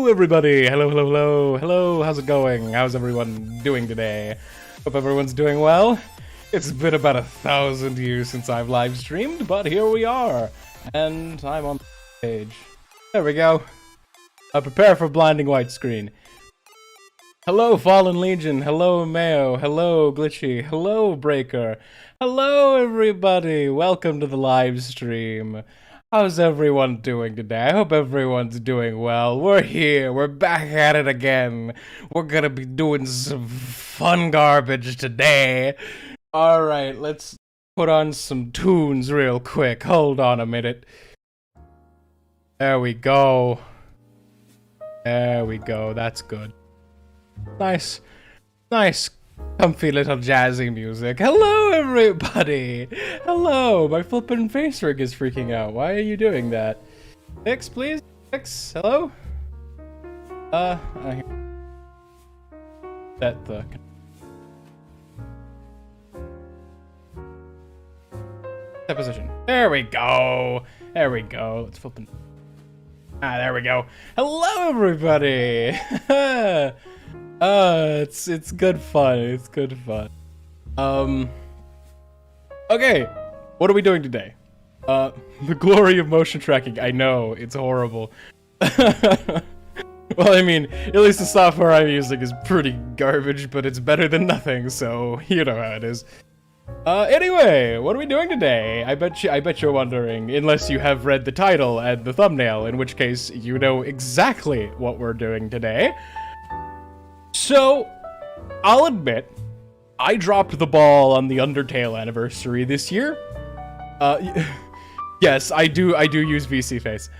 everybody! Hello, hello, hello, hello, how's it going? How's everyone doing today? Hope everyone's doing well. It's been about 1,000 years since I've live streamed, but here we are. And I'm on the page. There we go. Prepare for blinding white screen. Hello, Fallen Legion. Hello, Mayo. Hello, Glitchy. Hello, Breaker. Hello, everybody. Welcome to the live stream. How's everyone doing today? I hope everyone's doing well. We're here. We're back at it again. We're gonna be doing some fun garbage today. Alright, let's put on some tunes real quick. Hold on a minute. There we go. There we go. That's good. Nice. Nice. Comfy little jazzy music. Hello, everybody! Hello! My flippin' face rig is freaking out. Why are you doing that? Fix, please? Fix? Hello? Set the... Set position. There we go! There we go. Let's flippin'... there we go. Hello, everybody! It's good fun. It's good fun. Okay, what are we doing today? The glory of motion tracking. I know, it's horrible. Well, I mean, at least the software I'm using is pretty garbage, but it's better than nothing, so you know how it is. Anyway, what are we doing today? I bet you're wondering, unless you have read the title and the thumbnail, in which case you know exactly what we're doing today. So, I'll admit, I dropped the ball on the Undertale anniversary this year. Yes, I do use VC Face.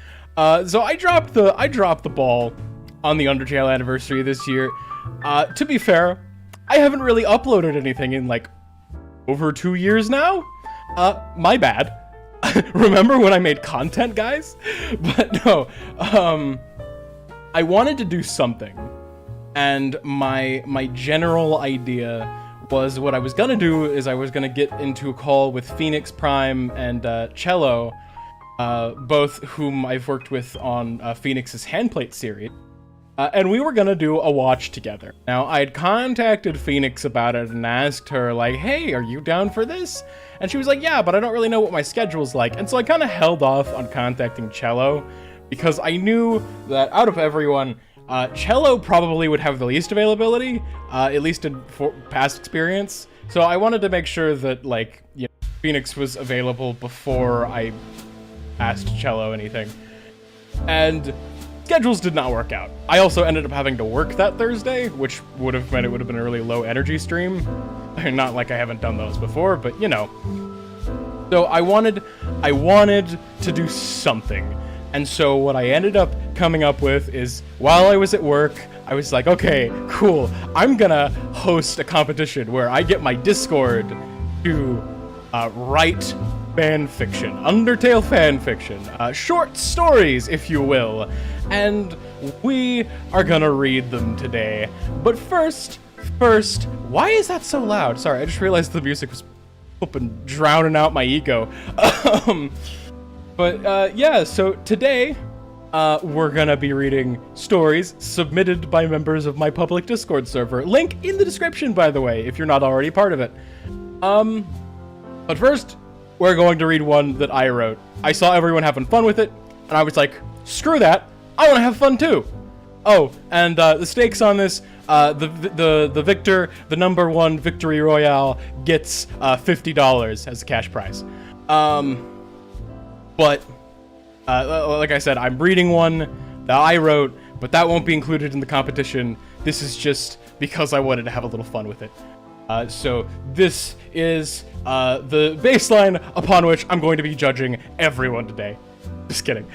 So I dropped the ball on the Undertale anniversary this year. To be fair, I haven't really uploaded anything in like over 2 years now. My bad. Remember when I made content, guys? But no, I wanted to do something. And my general idea was what I was gonna do is I was gonna get into a call with Phoenix Prime and Cello, both whom I've worked with on Phoenix's Handplate series, and we were gonna do a watch together. Now, I'd contacted Phoenix about it and asked her, like, hey, are you down for this? And she was like, yeah, but I don't really know what my schedule's like. And so I kind of held off on contacting Cello, because I knew that out of everyone, Cello probably would have the least availability, at least in past experience. So I wanted to make sure that, like, you know, Phoenix was available before I asked Cello anything. And schedules did not work out. I also ended up having to work that Thursday, which would have meant it would have been a really low energy stream. Not like I haven't done those before, but you know. So I wanted to do something. And so what I ended up coming up with is, while I was at work, I was like, okay, cool, I'm gonna host a competition where I get my Discord to write fan fiction, Undertale fan fiction, short stories, if you will, and we are gonna read them today. But first, why is that so loud? Sorry, I just realized the music was flipping drowning out my ego. But, yeah, so today, we're gonna be reading stories submitted by members of my public Discord server. Link in the description, by the way, if you're not already part of it. But first, we're going to read one that I wrote. I saw everyone having fun with it, and I was like, screw that, I wanna have fun too! Oh, and, the stakes on this, the victor, the #1 victory royale, gets, $50 as a cash prize. But, like I said, I'm reading one that I wrote, but that won't be included in the competition. This is just because I wanted to have a little fun with it. So this is the baseline upon which I'm going to be judging everyone today. Just kidding.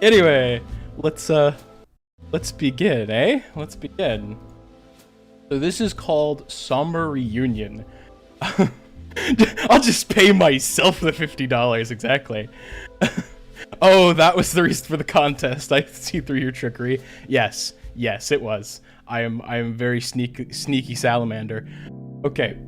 Anyway, let's begin, eh? Let's begin. So this is called Somber Reunion. I'll just pay myself the $50, exactly. Oh, that was the reason for the contest. I see through your trickery. Yes, it was. I am very sneaky salamander. Okay.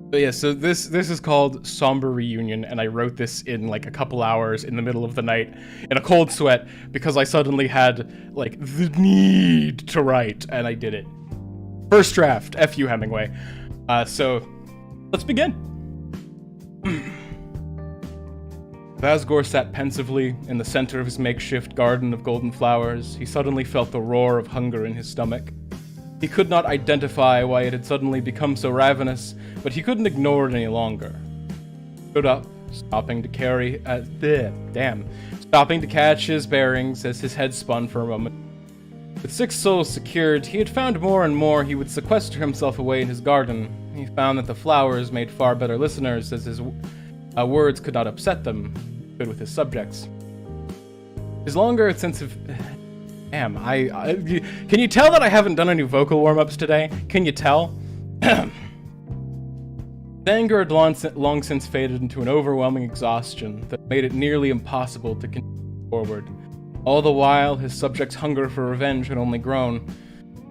But yeah, so this is called Somber Reunion, and I wrote this in like a couple hours in the middle of the night in a cold sweat because I suddenly had like the need to write, and I did it. First draft, F you Hemingway. So let's begin. Asgore sat pensively in the center of his makeshift garden of golden flowers. He suddenly felt the roar of hunger in his stomach. He could not identify why it had suddenly become so ravenous, but he couldn't ignore it any longer. He stood up, stopping to catch his bearings as his head spun for a moment. With 6 souls secured, he had found more and more he would sequester himself away in his garden. He found that the flowers made far better listeners, as his words could not upset them, good with his subjects. His longer sense of... Damn, can you tell that I haven't done any vocal warm-ups today? Can you tell? His anger had long since faded into an overwhelming exhaustion that made it nearly impossible to continue forward. All the while, his subjects' hunger for revenge had only grown.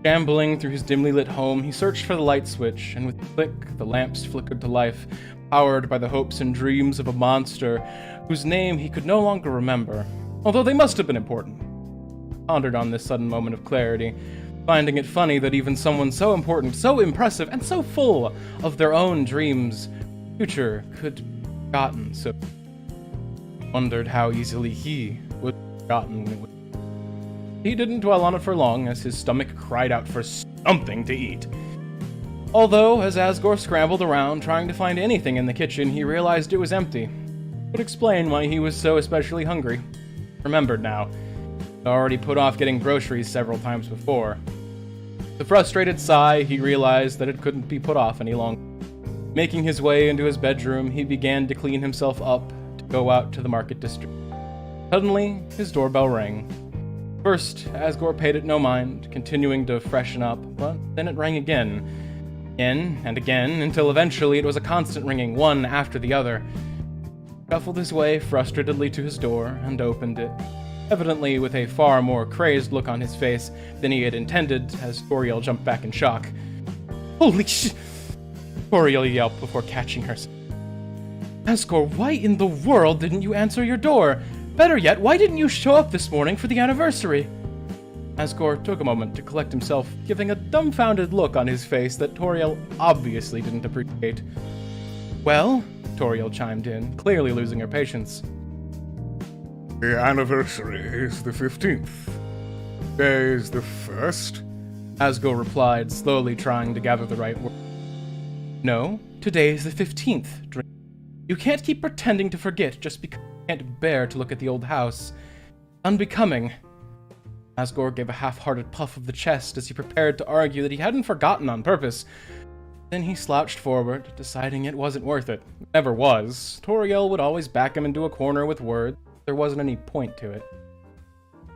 Shambling through his dimly lit home, he searched for the light switch, and with a click, the lamps flickered to life, powered by the hopes and dreams of a monster whose name he could no longer remember, although they must have been important. Pondered on this sudden moment of clarity, finding it funny that even someone so important, so impressive, and so full of their own dreams' future could be forgotten, so wondered how easily he would be forgotten. He didn't dwell on it for long, as his stomach cried out for something to eat. Although, as Asgore scrambled around trying to find anything in the kitchen, he realized it was empty. It would explain why he was so especially hungry. Remembered now. Already put off getting groceries several times before. With a frustrated sigh, he realized that it couldn't be put off any longer. Making his way into his bedroom, he began to clean himself up to go out to the market district. Suddenly, his doorbell rang. First, Asgore paid it no mind, continuing to freshen up, but then it rang again and again, until eventually it was a constant ringing, one after the other. He shuffled his way frustratedly to his door and opened it, evidently with a far more crazed look on his face than he had intended, as Toriel jumped back in shock. Holy sh... Toriel yelped before catching herself. Asgore, why in the world didn't you answer your door? Better yet, why didn't you show up this morning for the anniversary? Asgore took a moment to collect himself, giving a dumbfounded look on his face that Toriel obviously didn't appreciate. Well, Toriel chimed in, clearly losing her patience. The anniversary is the 15th. Today is the 1st. Asgore replied, slowly trying to gather the right words. No, today is the 15th, Dream. You can't keep pretending to forget just because you can't bear to look at the old house. Unbecoming. Asgore gave a half-hearted puff of the chest as he prepared to argue that he hadn't forgotten on purpose. Then he slouched forward, deciding it wasn't worth it. It never was. Toriel would always back him into a corner with words. There wasn't any point to it.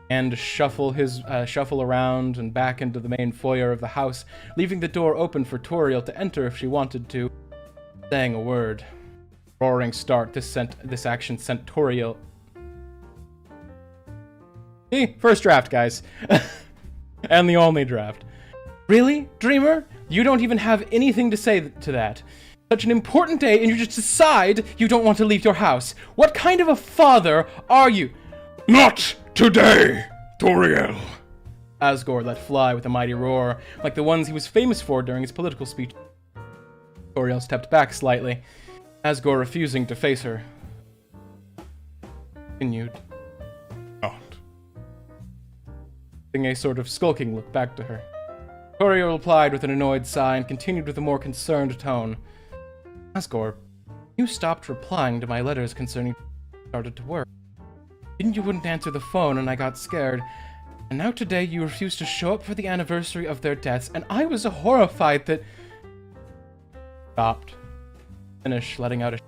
And shuffle around and back into the main foyer of the house, leaving the door open for Toriel to enter if she wanted to. Saying a word. Roaring start, this action sent Toriel... See? First draft, guys. And the only draft. Really, Dreamer? You don't even have anything to say to that. Such an important day, and you just decide you don't want to leave your house. What kind of a father are you? Not today, Toriel. Asgore let fly with a mighty roar, like the ones he was famous for during his political speech. Toriel stepped back slightly, Asgore refusing to face her. Continued. Not. Giving a sort of skulking look back to her. Toriel replied with an annoyed sigh and continued with a more concerned tone. Asgore, you stopped replying to my letters concerning started to work. You wouldn't answer the phone and I got scared. And now today you refuse to show up for the anniversary of their deaths, and I was horrified that... Stopped. Finished, letting out a...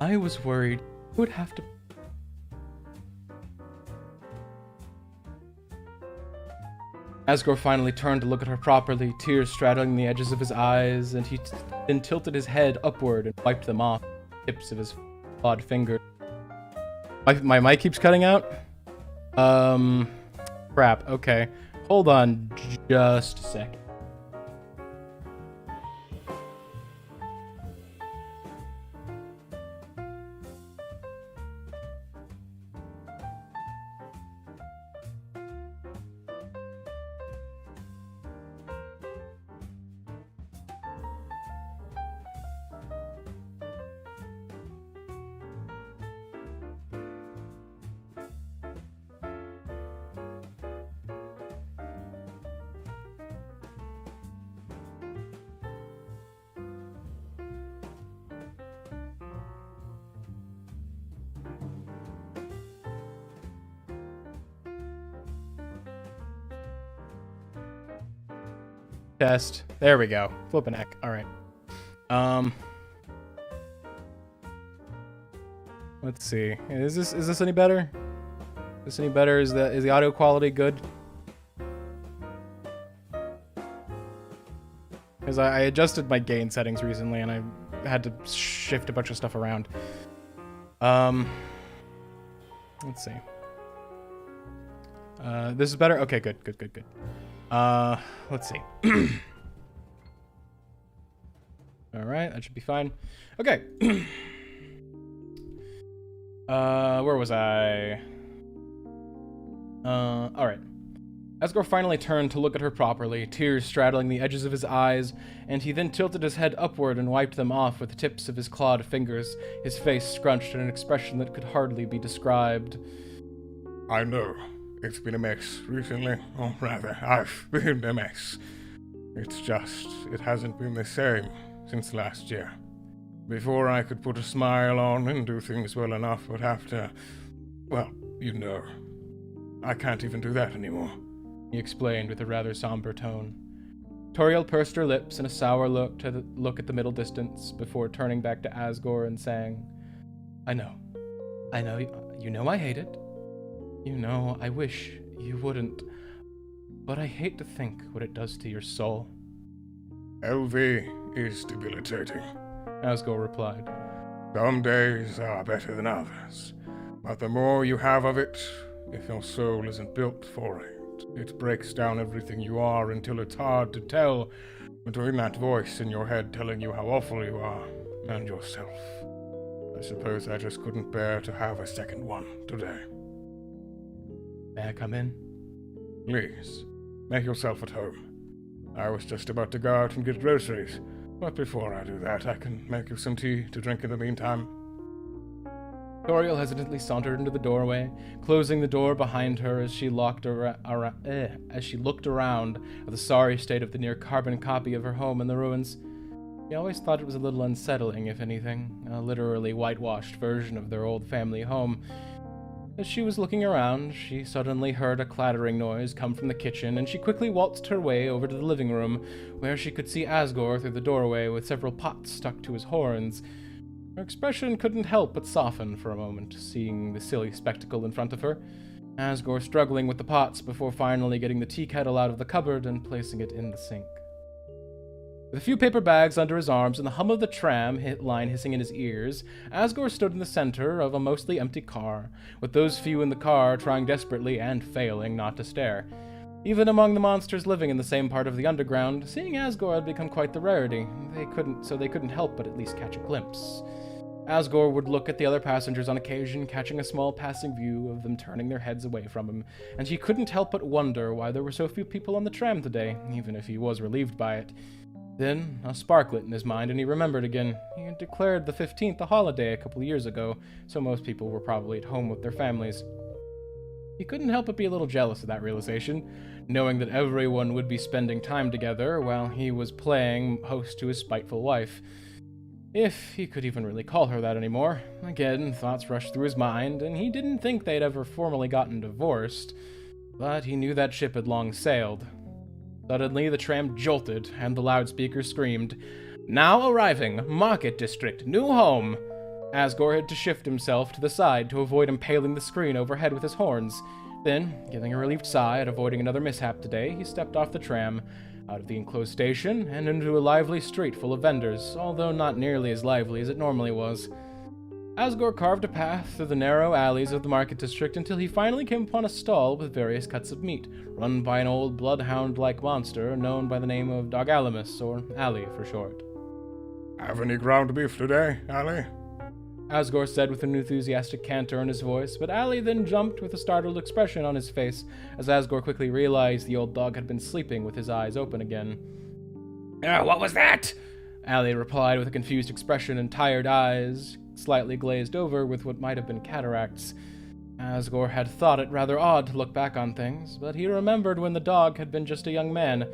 I was worried you would have to... Asgore finally turned to look at her properly, tears straddling the edges of his eyes, and he then tilted his head upward and wiped them off with the tips of his clawed fingers. My mic keeps cutting out? Crap, okay. Hold on just a second. Test. There we go. Flippin' heck. All right. Let's see. Is this any better? Is this any better? Is the audio quality good? Because I adjusted my gain settings recently and I had to shift a bunch of stuff around. Let's see. This is better? Okay, good. Let's see. Alright, that should be fine. Okay. Where was I? Alright. Asgore finally turned to look at her properly, tears straddling the edges of his eyes, and he then tilted his head upward and wiped them off with the tips of his clawed fingers, his face scrunched in an expression that could hardly be described. I know. It's been a mess recently. Or rather, I've been a mess. It's just, it hasn't been the same since last year. Before I could put a smile on and do things well enough, but after, well, you know, I can't even do that anymore. He explained with a rather somber tone. Toriel pursed her lips in a sour look at the middle distance before turning back to Asgore and saying, I know, you know I hate it. You know, I wish you wouldn't, but I hate to think what it does to your soul. LV is debilitating, Asgore replied. Some days are better than others, but the more you have of it, if your soul isn't built for it, it breaks down everything you are until it's hard to tell between that voice in your head telling you how awful you are and yourself. I suppose I just couldn't bear to have a second one today. May I come in? Please, make yourself at home. I was just about to go out and get groceries, but before I do that, I can make you some tea to drink in the meantime. Toriel hesitantly sauntered into the doorway, closing the door behind her as she looked around at the sorry state of the near-carbon copy of her home in the ruins. He always thought it was a little unsettling, if anything, a literally whitewashed version of their old family home. As she was looking around, she suddenly heard a clattering noise come from the kitchen, and she quickly waltzed her way over to the living room, where she could see Asgore through the doorway with several pots stuck to his horns. Her expression couldn't help but soften for a moment, seeing the silly spectacle in front of her, Asgore struggling with the pots before finally getting the tea kettle out of the cupboard and placing it in the sink. With a few paper bags under his arms and the hum of the tram line hissing in his ears, Asgore stood in the center of a mostly empty car, with those few in the car trying desperately and failing not to stare. Even among the monsters living in the same part of the underground, seeing Asgore had become quite the rarity. They couldn't help but at least catch a glimpse. Asgore would look at the other passengers on occasion, catching a small passing view of them turning their heads away from him, and he couldn't help but wonder why there were so few people on the tram today, even if he was relieved by it. Then, a spark lit in his mind, and he remembered again. He had declared the 15th a holiday a couple of years ago, so most people were probably at home with their families. He couldn't help but be a little jealous of that realization, knowing that everyone would be spending time together while he was playing host to his spiteful wife. If he could even really call her that anymore. Again, thoughts rushed through his mind, and he didn't think they'd ever formally gotten divorced, but he knew that ship had long sailed. Suddenly, the tram jolted, and the loudspeaker screamed, "Now arriving, Market District, new home!" Asgore had to shift himself to the side to avoid impaling the screen overhead with his horns. Then, giving a relieved sigh at avoiding another mishap today, he stepped off the tram, out of the enclosed station, and into a lively street full of vendors, although not nearly as lively as it normally was. Asgore carved a path through the narrow alleys of the Market District until he finally came upon a stall with various cuts of meat, run by an old bloodhound-like monster known by the name of Dogalamus, or Ali for short. Have any ground beef today, Ali? Asgore said with an enthusiastic canter in his voice, but Ali then jumped with a startled expression on his face as Asgore quickly realized the old dog had been sleeping with his eyes open again. What was that? Ali replied with a confused expression and tired eyes, slightly glazed over with what might have been cataracts. Asgore had thought it rather odd to look back on things, but he remembered when the dog had been just a young man,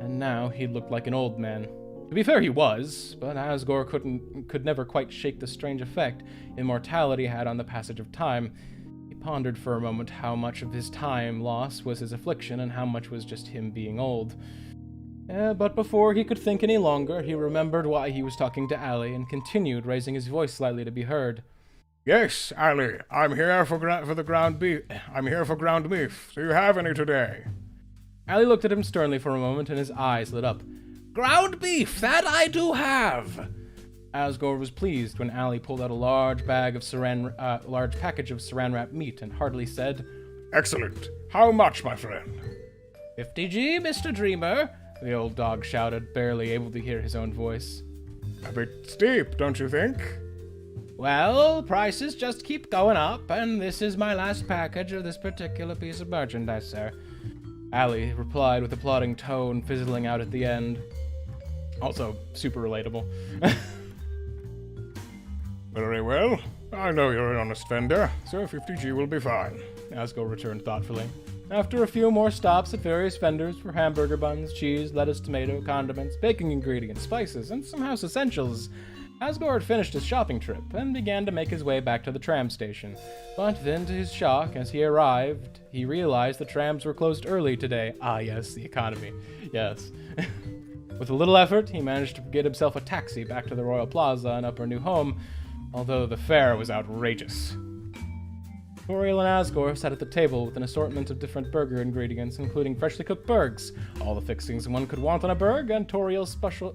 and now he looked like an old man. To be fair, he was, but Asgore could never quite shake the strange effect immortality had on the passage of time. He pondered for a moment how much of his time loss was his affliction and how much was just him being old. But before he could think any longer, he remembered why he was talking to Allie and continued, raising his voice slightly to be heard. Yes, Ali, I'm here for the ground beef. I'm here for ground beef. Do you have any today? Allie looked at him sternly for a moment, and his eyes lit up. Ground beef, that I do have! Asgore was pleased when Allie pulled out a large package of saran-wrap meat and heartily said, Excellent. How much, my friend? 50G, Mr. Dreamer, the old dog shouted, barely able to hear his own voice. A bit steep, don't you think? Well, prices just keep going up, and this is my last package of this particular piece of merchandise, sir. Allie replied with a plodding tone, fizzling out at the end. Also, super relatable. Very well. I know you're an honest vendor, so 50G will be fine. Asgore returned thoughtfully. After a few more stops at various vendors for hamburger buns, cheese, lettuce, tomato, condiments, baking ingredients, spices, and some house essentials, Asgore had finished his shopping trip and began to make his way back to the tram station. But then, to his shock, as he arrived, he realized the trams were closed early today. Ah, yes, the economy. Yes. With a little effort, he managed to get himself a taxi back to the Royal Plaza and up her new home, although the fare was outrageous. Toriel and Asgore sat at the table with an assortment of different burger ingredients, including freshly cooked burgers, all the fixings one could want on a burger, and Toriel's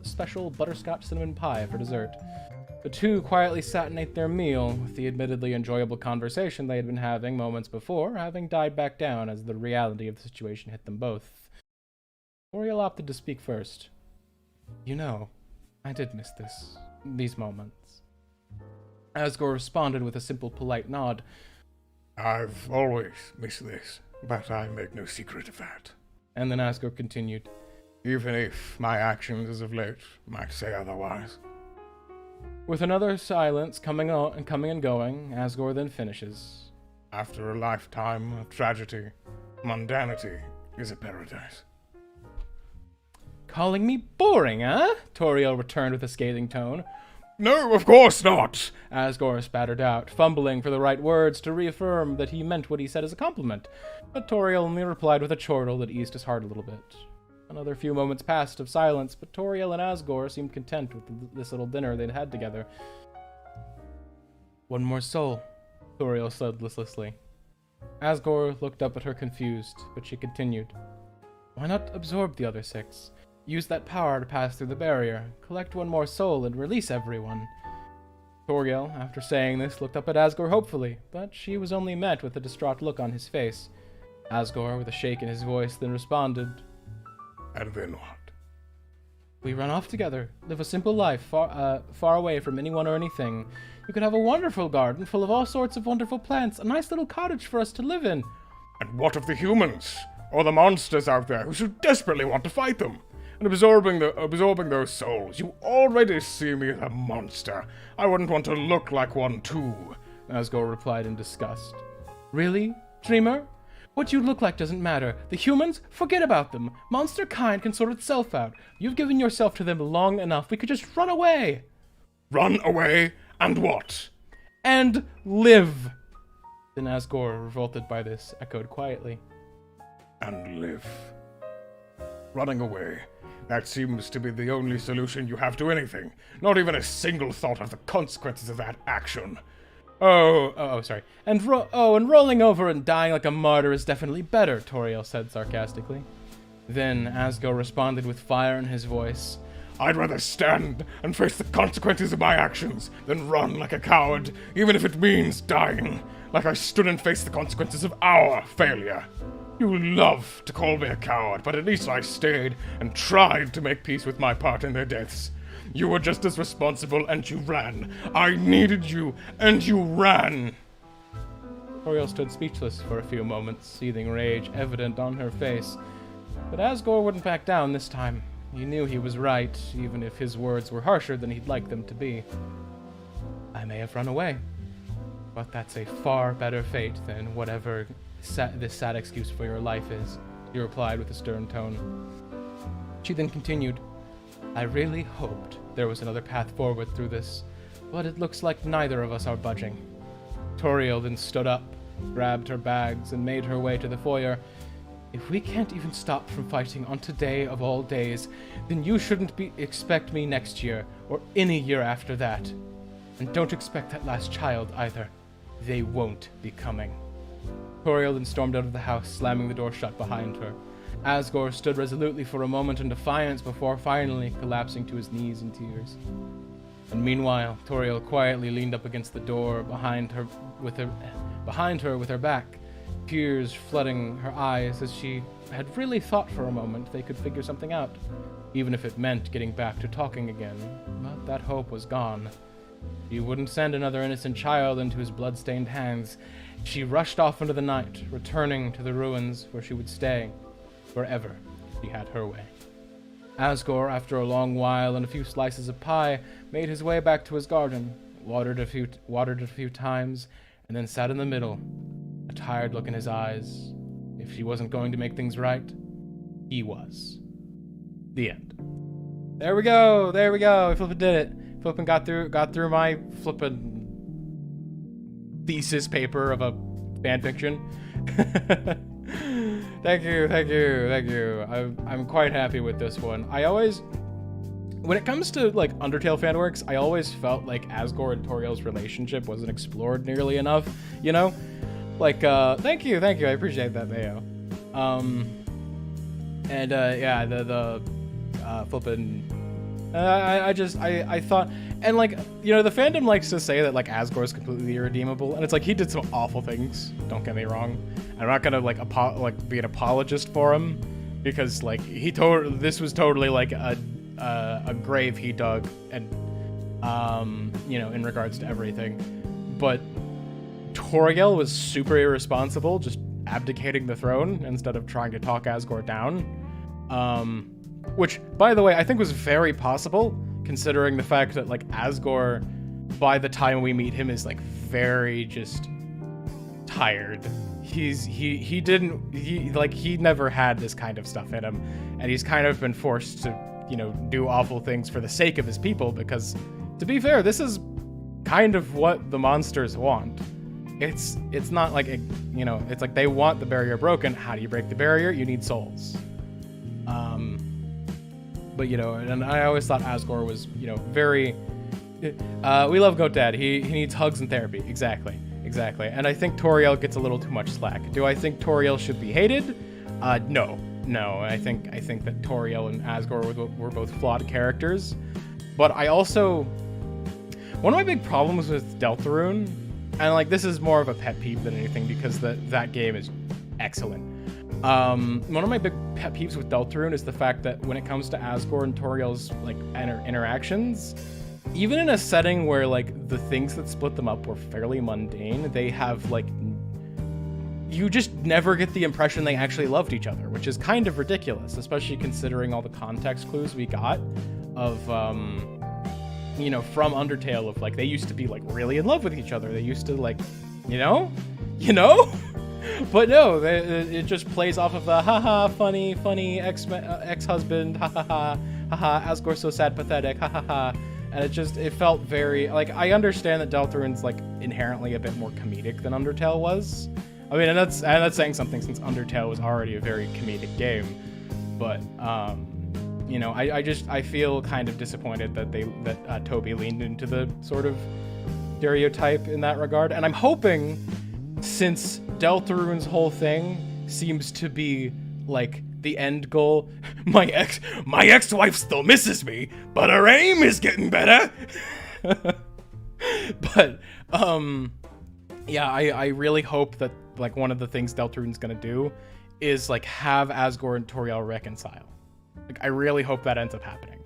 special butterscotch cinnamon pie for dessert. The two quietly sat and ate their meal, with the admittedly enjoyable conversation they had been having moments before having died back down as the reality of the situation hit them both. Toriel opted to speak first. You know, I did miss these moments. Asgore responded with a simple, polite nod. I've always missed this, but I make no secret of that. And then Asgore continued. Even if my actions as of late might say otherwise. With another silence coming and going, Asgore then finishes. After a lifetime of tragedy, mundanity is a paradise. Calling me boring, huh? Toriel returned with a scathing tone. No, of course not! Asgore spattered out, fumbling for the right words to reaffirm that he meant what he said as a compliment, but Toriel only replied with a chortle that eased his heart a little bit. Another few moments passed of silence, but Toriel and Asgore seemed content with this little dinner they'd had together. One more soul, Toriel said listlessly. Asgore looked up at her confused, but she continued. Why not absorb the other 6? Use that power to pass through the barrier, collect one more soul, and release everyone. Toriel, after saying this, looked up at Asgore hopefully, but she was only met with a distraught look on his face. Asgore, with a shake in his voice, then responded, And then what? We run off together, live a simple life, far away from anyone or anything. You could have a wonderful garden full of all sorts of wonderful plants, a nice little cottage for us to live in. And what of the humans? Or the monsters out there who so desperately want to fight them? And absorbing those souls. You already see me as a monster. I wouldn't want to look like one too, Asgore replied in disgust. Really, Dreamer? What you look like doesn't matter. The humans? Forget about them. Monster kind can sort itself out. You've given yourself to them long enough. We could just run away. Run away? And what? And live. Then Asgore, revolted by this, echoed quietly. And live. Running away. That seems to be the only solution you have to anything. Not even a single thought of the consequences of that action. Sorry. And rolling over and dying like a martyr is definitely better, Toriel said sarcastically. Then Asgore responded with fire in his voice. I'd rather stand and face the consequences of my actions than run like a coward, even if it means dying, like I stood and faced the consequences of our failure. You love to call me a coward, but at least I stayed and tried to make peace with my part in their deaths. You were just as responsible, and you ran. I needed you, and you ran. Toriel stood speechless for a few moments, seething rage evident on her face. But Asgore wouldn't back down this time. He knew he was right, even if his words were harsher than he'd like them to be. I may have run away, but that's a far better fate than whatever this sad excuse for your life is, he replied with a stern tone. She then continued, I really hoped there was another path forward through this, but it looks like neither of us are budging. Toriel then stood up, grabbed her bags, and made her way to the foyer. If we can't even stop from fighting on today of all days, then you shouldn't expect me next year, or any year after that. And don't expect that last child either. They won't be coming. Toriel then stormed out of the house, slamming the door shut behind her. Asgore stood resolutely for a moment in defiance before finally collapsing to his knees in tears. And meanwhile, Toriel quietly leaned up against the door behind her with her back, tears flooding her eyes as she had really thought for a moment they could figure something out, even if it meant getting back to talking again. But that hope was gone. She wouldn't send another innocent child into his blood-stained hands. She rushed off into the night, returning to the ruins where she would stay, wherever she had her way. Asgore, after a long while and a few slices of pie, made his way back to his garden, watered it a few times, and then sat in the middle, a tired look in his eyes. If she wasn't going to make things right, he was. The end. There we go. We flippin' did it. Flippin' got through my flippin' thesis paper of a fanfiction. Thank you. I'm quite happy with this one. When it comes to like Undertale fanworks, I always felt like Asgore and Toriel's relationship wasn't explored nearly enough, you know? Like, thank you, I appreciate that, Mayo. Yeah, the flippin', I thought, and like, you know, the fandom likes to say that like Asgore is completely irredeemable, and it's like he did some awful things, don't get me wrong. I'm not gonna like be an apologist for him, because like this was totally like a grave he dug, and you know, in regards to everything. But Toriel was super irresponsible, just abdicating the throne instead of trying to talk Asgore down. Which, by the way, I think was very possible, considering the fact that like Asgore, by the time we meet him, is like very just tired. He never had this kind of stuff in him, and he's kind of been forced to, you know, do awful things for the sake of his people, because to be fair, this is kind of what the monsters want. It's not like, you know, it's like they want the barrier broken. How do you break the barrier? You need souls. But, you know, and I always thought Asgore was, you know, very... we love Goat Dad. He needs hugs and therapy. Exactly. And I think Toriel gets a little too much slack. Do I think Toriel should be hated? No. I think that Toriel and Asgore were both flawed characters. But I also... One of my big problems with Deltarune, and like this is more of a pet peeve than anything because that game is excellent. One of my big pet peeves with Deltarune is the fact that when it comes to Asgore and Toriel's like interactions, even in a setting where like the things that split them up were fairly mundane, they have like, you just never get the impression they actually loved each other, which is kind of ridiculous, especially considering all the context clues we got of, you know, from Undertale, of like, they used to be like really in love with each other. They used to like, you know? But no, it just plays off of the haha, funny ex-husband, haha, Asgore's so sad, pathetic, haha. And it felt very, like, I understand that Deltarune's like inherently a bit more comedic than Undertale was. I mean, and that's saying something, since Undertale was already a very comedic game. But you know, I feel kind of disappointed that Toby leaned into the sort of stereotype in that regard, and I'm hoping, since Deltarune's whole thing seems to be like the end goal, my ex-wife still misses me, but her aim is getting better. But yeah, I really hope that like one of the things Deltarune's gonna do is like have Asgore and Toriel reconcile. Like, I really hope that ends up happening.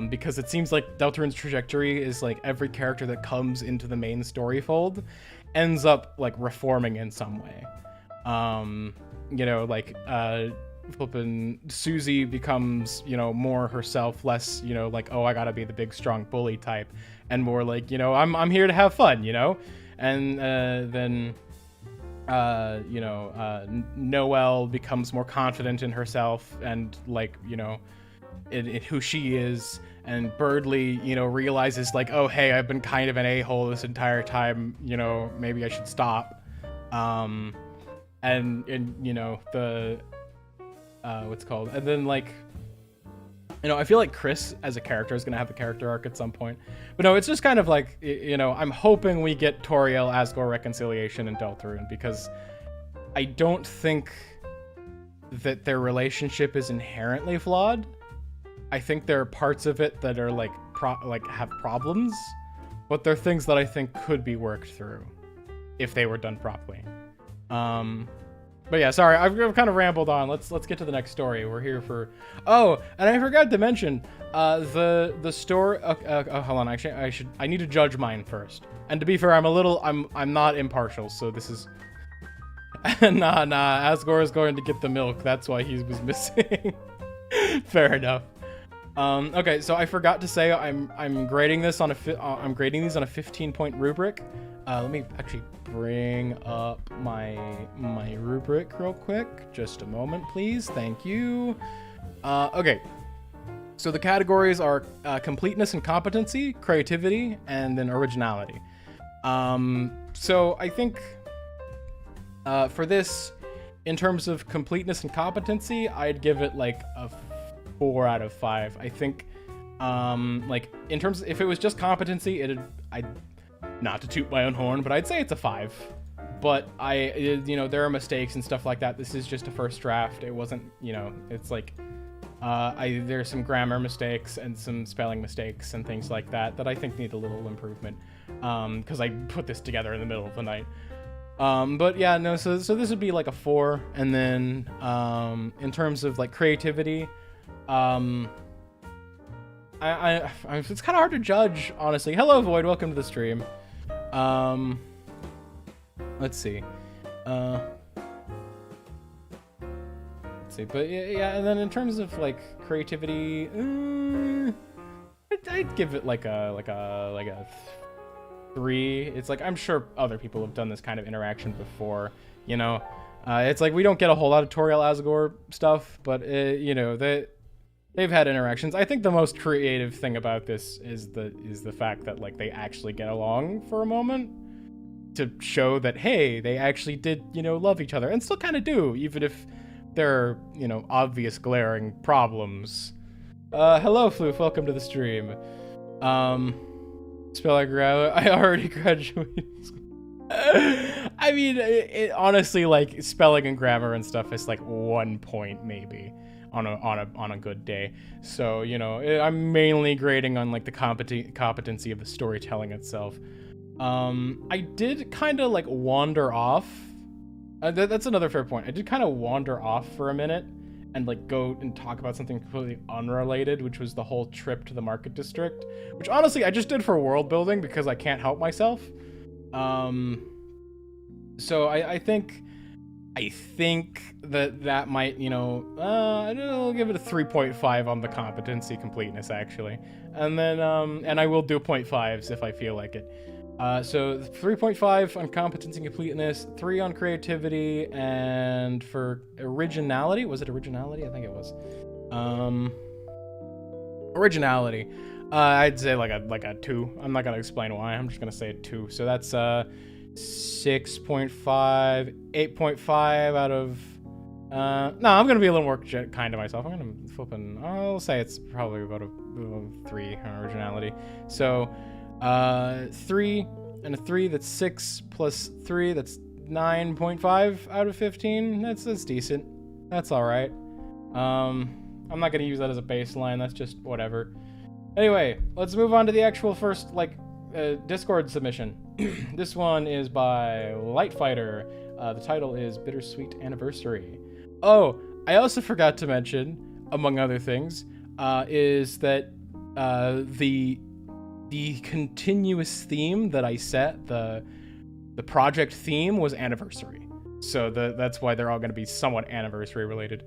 Because it seems like Deltarune's trajectory is like every character that comes into the main story fold ends up like reforming in some way. You know, like flippin' Susie becomes, you know, more herself, less, you know, like, oh, I gotta be the big strong bully type, and more like, you know, I'm here to have fun, you know. And then you know, Noelle becomes more confident in herself and like, you know, in who she is, and Birdley, you know, realizes like, oh hey, I've been kind of an a-hole this entire time, you know, maybe I should stop. and you know, the what's it called, and then like, you know, I feel like Chris as a character is gonna have a character arc at some point, but no, it's just kind of like, you know, I'm hoping we get Toriel Asgore reconciliation in Deltarune, because I don't think that their relationship is inherently flawed. I think there are parts of it that are like have problems, but they're things that I think could be worked through if they were done properly. But yeah, sorry, I've kind of rambled on. Let's get to the next story. We're here for... Oh, and I forgot to mention, the story... hold on, actually, I need to judge mine first. And to be fair, I'm not impartial, so this is... nah, Asgore is going to get the milk. That's why he was missing. Fair enough. Okay, so I forgot to say I'm grading this on I'm grading these on a 15-point rubric. Let me actually bring up my rubric real quick. Just a moment, please. Thank you. Okay. So the categories are completeness and competency, creativity, and then originality. So I think for this, in terms of completeness and competency, I'd give it like a 4 out of 5. I think, like, in terms, if it was just competency, I'd not to toot my own horn, but I'd say it's a 5. But you know, there are mistakes and stuff like that. This is just a first draft. It wasn't, you know, it's like, there's some grammar mistakes and some spelling mistakes and things like that I think need a little improvement. Because I put this together in the middle of the night. But yeah, no, so this would be like a 4. And then, in terms of like creativity, it's kind of hard to judge, honestly. Hello, Void. Welcome to the stream. Let's see. Let's see. But yeah, and then in terms of like creativity, I'd give it like a 3. It's like, I'm sure other people have done this kind of interaction before, you know. It's like we don't get a whole lot of Toriel Asgore stuff, but you know, they've had interactions. I think the most creative thing about this is the fact that like they actually get along for a moment to show that, hey, they actually did, you know, love each other, and still kind of do, even if there are, you know, obvious glaring problems. Hello, Floof, welcome to the stream. I already graduated. I mean, honestly, like, spelling and grammar and stuff is like 1 point maybe on a good day. So, you know, I'm mainly grading on like the competency of the storytelling itself. I did kind of like wander off. That's another fair point. I did kind of wander off for a minute and like go and talk about something completely unrelated, which was the whole trip to the market district, which honestly I just did for world building because I can't help myself. So I think that might, you know, I'll give it a 3.5 on the competency completeness actually, and then and I will do 0.5s if I feel like it. So 3.5 on competency and completeness, 3 on creativity, and for originality, was it originality? I think it was. Originality, I'd say like a 2. I'm not gonna explain why. I'm just gonna say a 2. So that's 6.5, 8.5 out of. No, I'm gonna be a little more kind to myself. I'm gonna I'll say it's probably about a 3 on originality. So. 3 and a 3, that's 6 plus 3, that's 9.5 out of 15. That's decent. That's all right. I'm not gonna use that as a baseline. That's just whatever. Anyway, let's move on to the actual first Discord submission. This one is by Lightfighter. The title is Bittersweet Anniversary. Oh, I also forgot to mention, among other things, is that the continuous theme that I set, the project theme, was anniversary. So that's why they're all going to be somewhat anniversary related.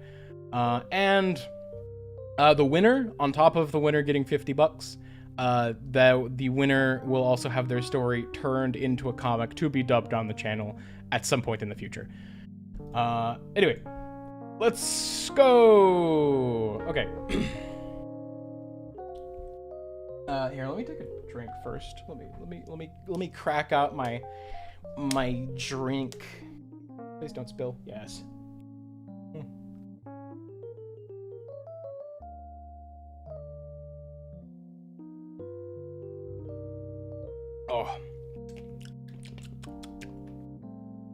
And the winner, on top of the winner getting $50, the winner will also have their story turned into a comic to be dubbed on the channel at some point in the future. Anyway, let's go. Okay. Here, let me take a drink first. Let me crack out my drink. Please don't spill. Yes. Oh.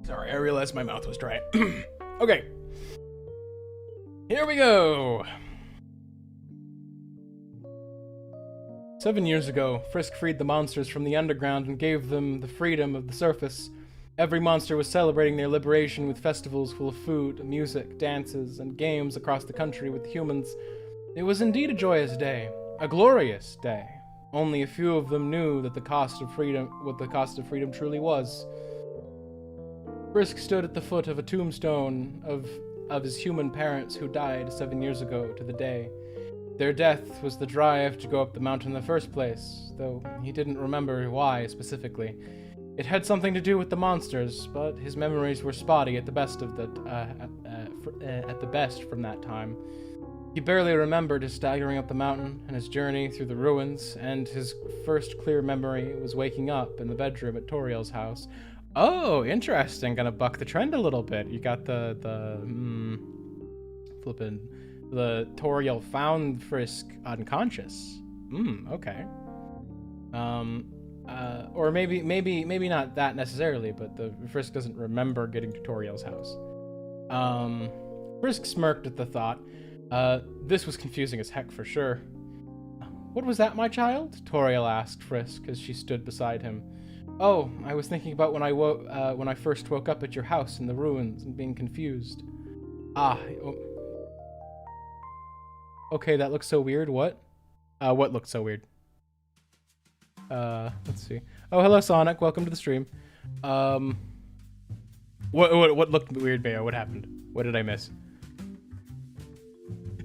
Sorry, I realized my mouth was dry. Okay. Here we go. 7 years ago, Frisk freed the monsters from the underground and gave them the freedom of the surface. Every monster was celebrating their liberation with festivals full of food, music, dances, and games across the country with humans. It was indeed a joyous day, a glorious day. Only a few of them knew that the cost of freedom, what the cost of freedom truly was. Frisk stood at the foot of a tombstone of his human parents who died 7 years ago to the day. Their death was the drive to go up the mountain in the first place, though he didn't remember why specifically. It had something to do with the monsters, but his memories were spotty at the best from that time. He barely remembered his staggering up the mountain and his journey through the ruins, and his first clear memory was waking up in the bedroom at Toriel's house. Oh, interesting. Gonna buck the trend a little bit. You got the Toriel found Frisk unconscious. Okay. Or maybe not that necessarily, but the Frisk doesn't remember getting to Toriel's house. Frisk smirked at the thought. This was confusing as heck for sure. What was that, my child? Toriel asked Frisk as she stood beside him. Oh, I was thinking about when I first woke up at your house in the ruins and being confused. Okay, that looks so weird. What? What looked so weird? Let's see. Oh, hello, Sonic. Welcome to the stream. What looked weird, Bayo? What happened? What did I miss?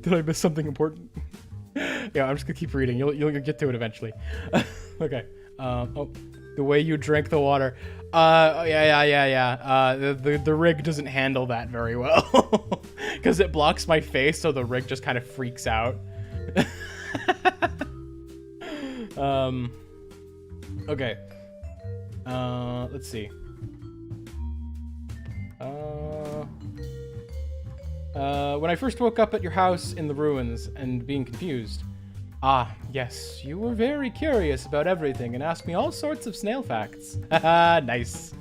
Did I miss something important? Yeah, I'm just gonna keep reading. You'll get to it eventually. Okay. Oh, the way you drank the water. Yeah. The rig doesn't handle that very well because it blocks my face, so the rig just kind of freaks out. Okay. Let's see. When I first woke up at your house in the ruins and being confused. Yes, you were very curious about everything and asked me all sorts of snail facts. Haha, nice.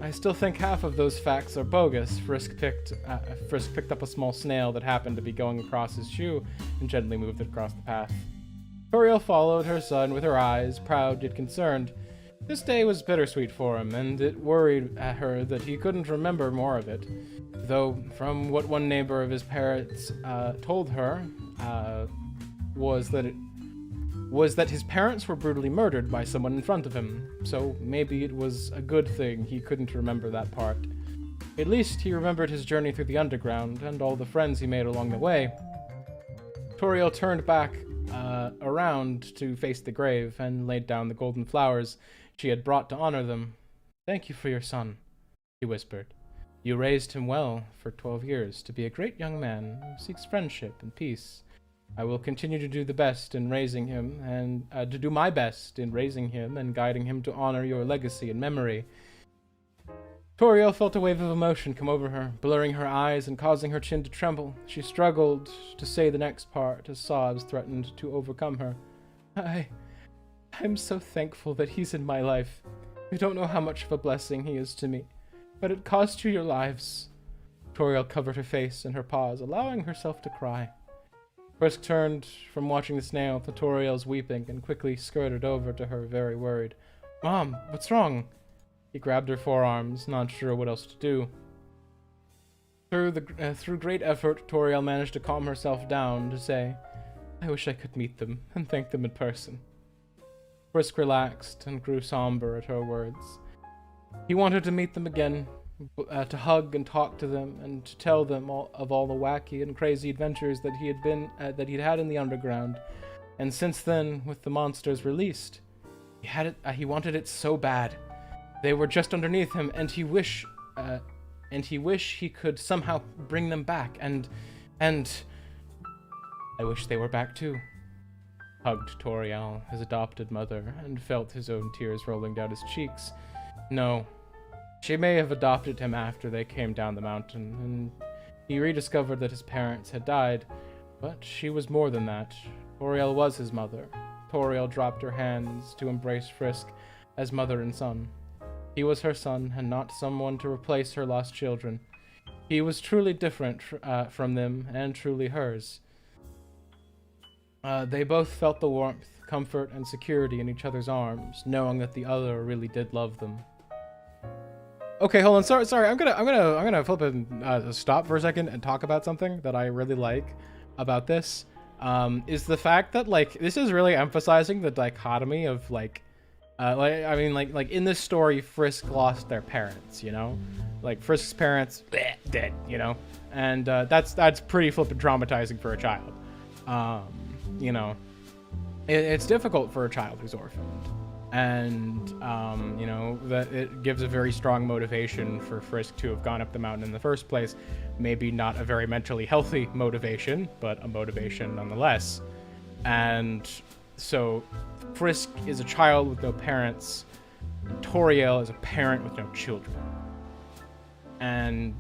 I still think half of those facts are bogus. Frisk picked up a small snail that happened to be going across his shoe and gently moved it across the path. Toriel followed her son with her eyes, proud yet concerned. This day was bittersweet for him, and it worried her that he couldn't remember more of it. Though, from what one neighbor of his parents told her, was that his parents were brutally murdered by someone in front of him, so maybe it was a good thing he couldn't remember that part. At least he remembered his journey through the underground and all the friends he made along the way. Toriel turned back around to face the grave and laid down the golden flowers she had brought to honor them. Thank you for your son, he whispered. You raised him well for 12 years to be a great young man who seeks friendship and peace. I will continue to do the best in raising him and to do my best in raising him and guiding him to honor your legacy and memory. Toriel felt a wave of emotion come over her, blurring her eyes and causing her chin to tremble. She struggled to say the next part as sobs threatened to overcome her. I'm so thankful that he's in my life. You don't know how much of a blessing he is to me, but it cost you your lives. Toriel covered her face in her paws, allowing herself to cry. Frisk turned from watching the snail to Toriel's weeping and quickly skirted over to her, very worried. Mom, what's wrong? He grabbed her forearms, not sure what else to do. Through great effort, Toriel managed to calm herself down to say, I wish I could meet them and thank them in person. Frisk relaxed and grew somber at her words. He wanted to meet them again, to hug and talk to them, and to tell them of all the wacky and crazy adventures that he'd had in the underground. And since then, with the monsters released, he wanted it so bad. They were just underneath him, and he wish he could somehow bring them back, and I wish they were back too. Hugged Toriel, his adopted mother, and felt his own tears rolling down his cheeks. No, She may have adopted him after they came down the mountain, and he rediscovered that his parents had died, but she was more than that. Toriel was his mother. Toriel dropped her hands to embrace Frisk as mother and son. He was her son, and not someone to replace her lost children. He was truly different from them, and truly hers. They both felt the warmth, comfort, and security in each other's arms, knowing that the other really did love them. Okay, hold on. Sorry. I'm gonna flip and stop for a second and talk about something that I really like about this. Is the fact that like this is really emphasizing the dichotomy of like in this story, Frisk lost their parents, you know, like Frisk's parents dead, you know, and that's pretty flippin' traumatizing for a child. You know, it's difficult for a child who's orphaned. And, you know, that it gives a very strong motivation for Frisk to have gone up the mountain in the first place. Maybe not a very mentally healthy motivation, but a motivation nonetheless. And so Frisk is a child with no parents. Toriel is a parent with no children. And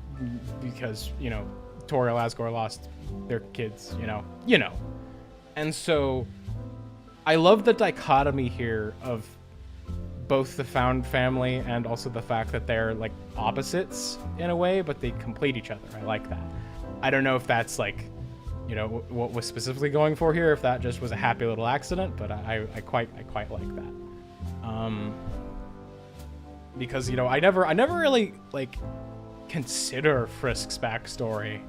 because, you know, Toriel Asgore lost their kids, you know. And so I love the dichotomy here of both the found family and also the fact that they're like opposites in a way, but they complete each other. I like that. I don't know if that's like, you know, what was specifically going for here, if that just was a happy little accident, but I quite like that. Because, you know, I never really like consider Frisk's backstory.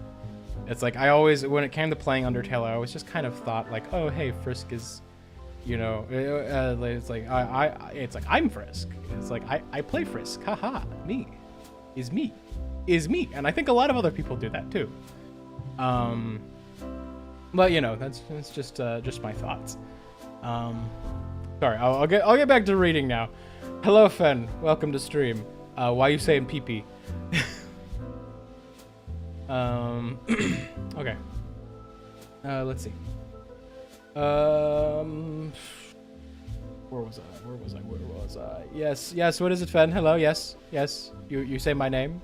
It's like I always, when it came to playing Undertale, I always just kind of thought like, oh hey, Frisk is, you know, it's like it's like I'm Frisk. It's like I play Frisk. Haha, me, and I think a lot of other people do that too. But you know, that's just my thoughts. Sorry, I'll get back to reading now. Hello, Fen. Welcome to stream. Why you saying pee pee? Okay. Let's see. Where was I? Yes, what is it, Fen? Hello, yes. You say my name?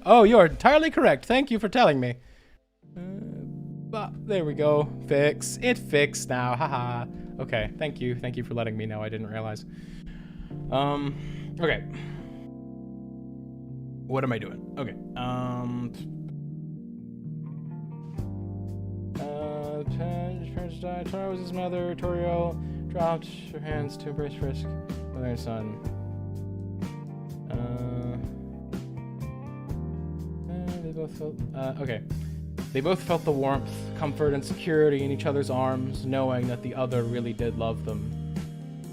Oh, you're entirely correct. Thank you for telling me. There we go. It fixed now. Haha. Okay, thank you for letting me know. I didn't realize. Okay. What am I doing? Okay. Parents died. Toriel was his mother. Toriel dropped her hands to embrace Frisk, mother and son. They both felt. Okay. They both felt the warmth, comfort, and security in each other's arms, knowing that the other really did love them.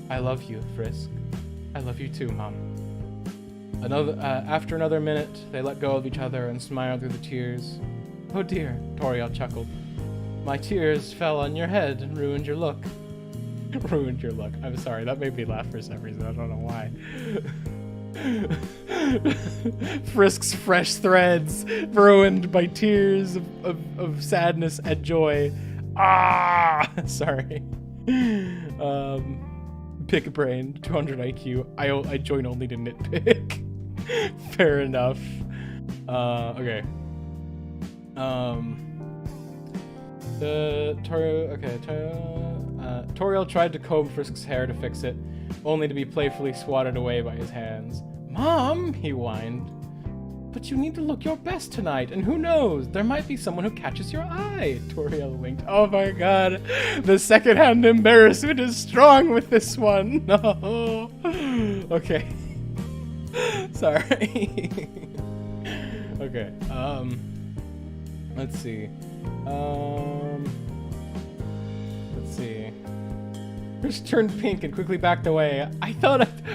I love you, Frisk. I love you too, Mom. After another minute, they let go of each other and smiled through the tears. Oh dear, Toriel chuckled. My tears fell on your head and ruined your look. Ruined your look. I'm sorry, that made me laugh for some reason. I don't know why. Frisk's fresh threads ruined by tears of sadness and joy. Sorry. Pick brain, 200 IQ. I join only to nitpick. Fair enough. Okay. Toriel tried to comb Frisk's hair to fix it, only to be playfully swatted away by his hands. Mom, he whined. But you need to look your best tonight, and who knows, there might be someone who catches your eye, Toriel winked. Oh my god, the secondhand embarrassment is strong with this one. No. Okay. Sorry. Okay, let's see. Frisk turned pink and quickly backed away.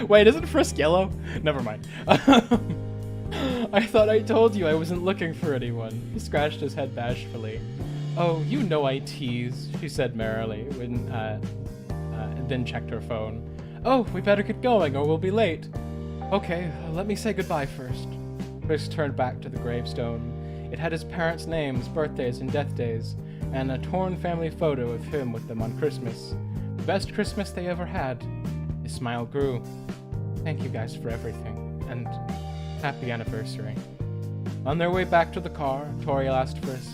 Wait, isn't Frisk yellow? Never mind. I thought I told you I wasn't looking for anyone. He scratched his head bashfully. Oh, you know I tease, she said merrily, when, and then checked her phone. Oh, we better get going or we'll be late. Okay, let me say goodbye first. Frisk turned back to the gravestone. It had his parents' names, birthdays, and death days, and a torn family photo of him with them on Christmas. best Christmas they ever had. His smile grew. Thank you guys for everything, and happy anniversary. On their way back to the car, Toriel asked Frisk,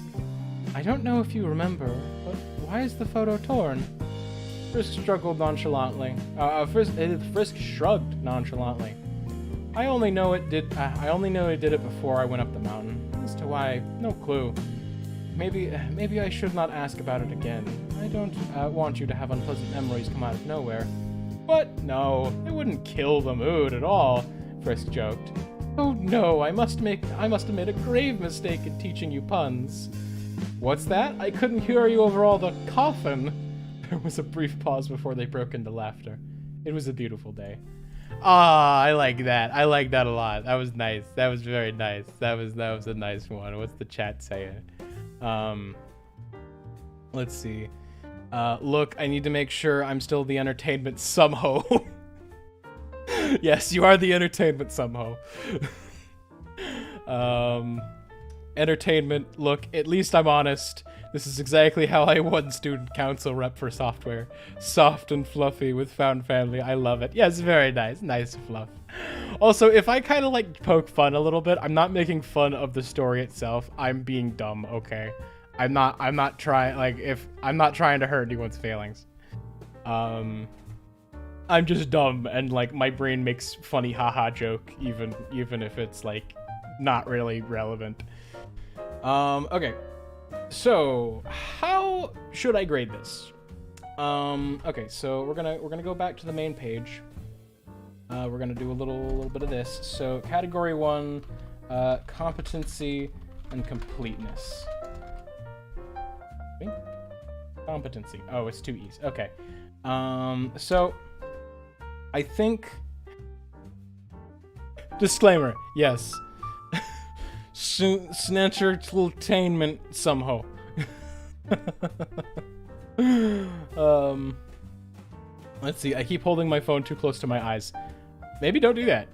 I don't know if you remember, but why is the photo torn? Frisk struggled nonchalantly. Frisk shrugged nonchalantly. I only know it did it before I went up the mountain. As to why, no clue. Maybe I should not ask about it again. I don't want you to have unpleasant memories come out of nowhere. What? No, it wouldn't kill the mood at all, Frisk joked. Oh no, I must have made a grave mistake in teaching you puns. What's that? I couldn't hear you over all the coughing. There was a brief pause before they broke into laughter. It was a beautiful day. Ah, I like that. I like that a lot. That was nice. That was very nice. That was a nice one. What's the chat saying? Let's see. Look, I need to make sure I'm still the entertainment somehow. Yes, you are the entertainment somehow. Entertainment, look, at least I'm honest. This is exactly how I won student council rep for software. Soft and fluffy with found family. I love it. Yes, very nice. Nice fluff. Also, if I kind of like poke fun a little bit, I'm not making fun of the story itself. I'm being dumb, okay? I'm not trying to hurt anyone's feelings. I'm just dumb, and like my brain makes funny haha joke even if it's like not really relevant. Okay. So, how should I grade this? Okay, so we're gonna go back to the main page. We're gonna do a little bit of this. So, category 1, competency and completeness. Competency. Oh, it's 2 E's. Okay. So I think. Disclaimer. Yes. Snatchertainment somehow. Let's see. I keep holding my phone too close to my eyes. Maybe don't do that.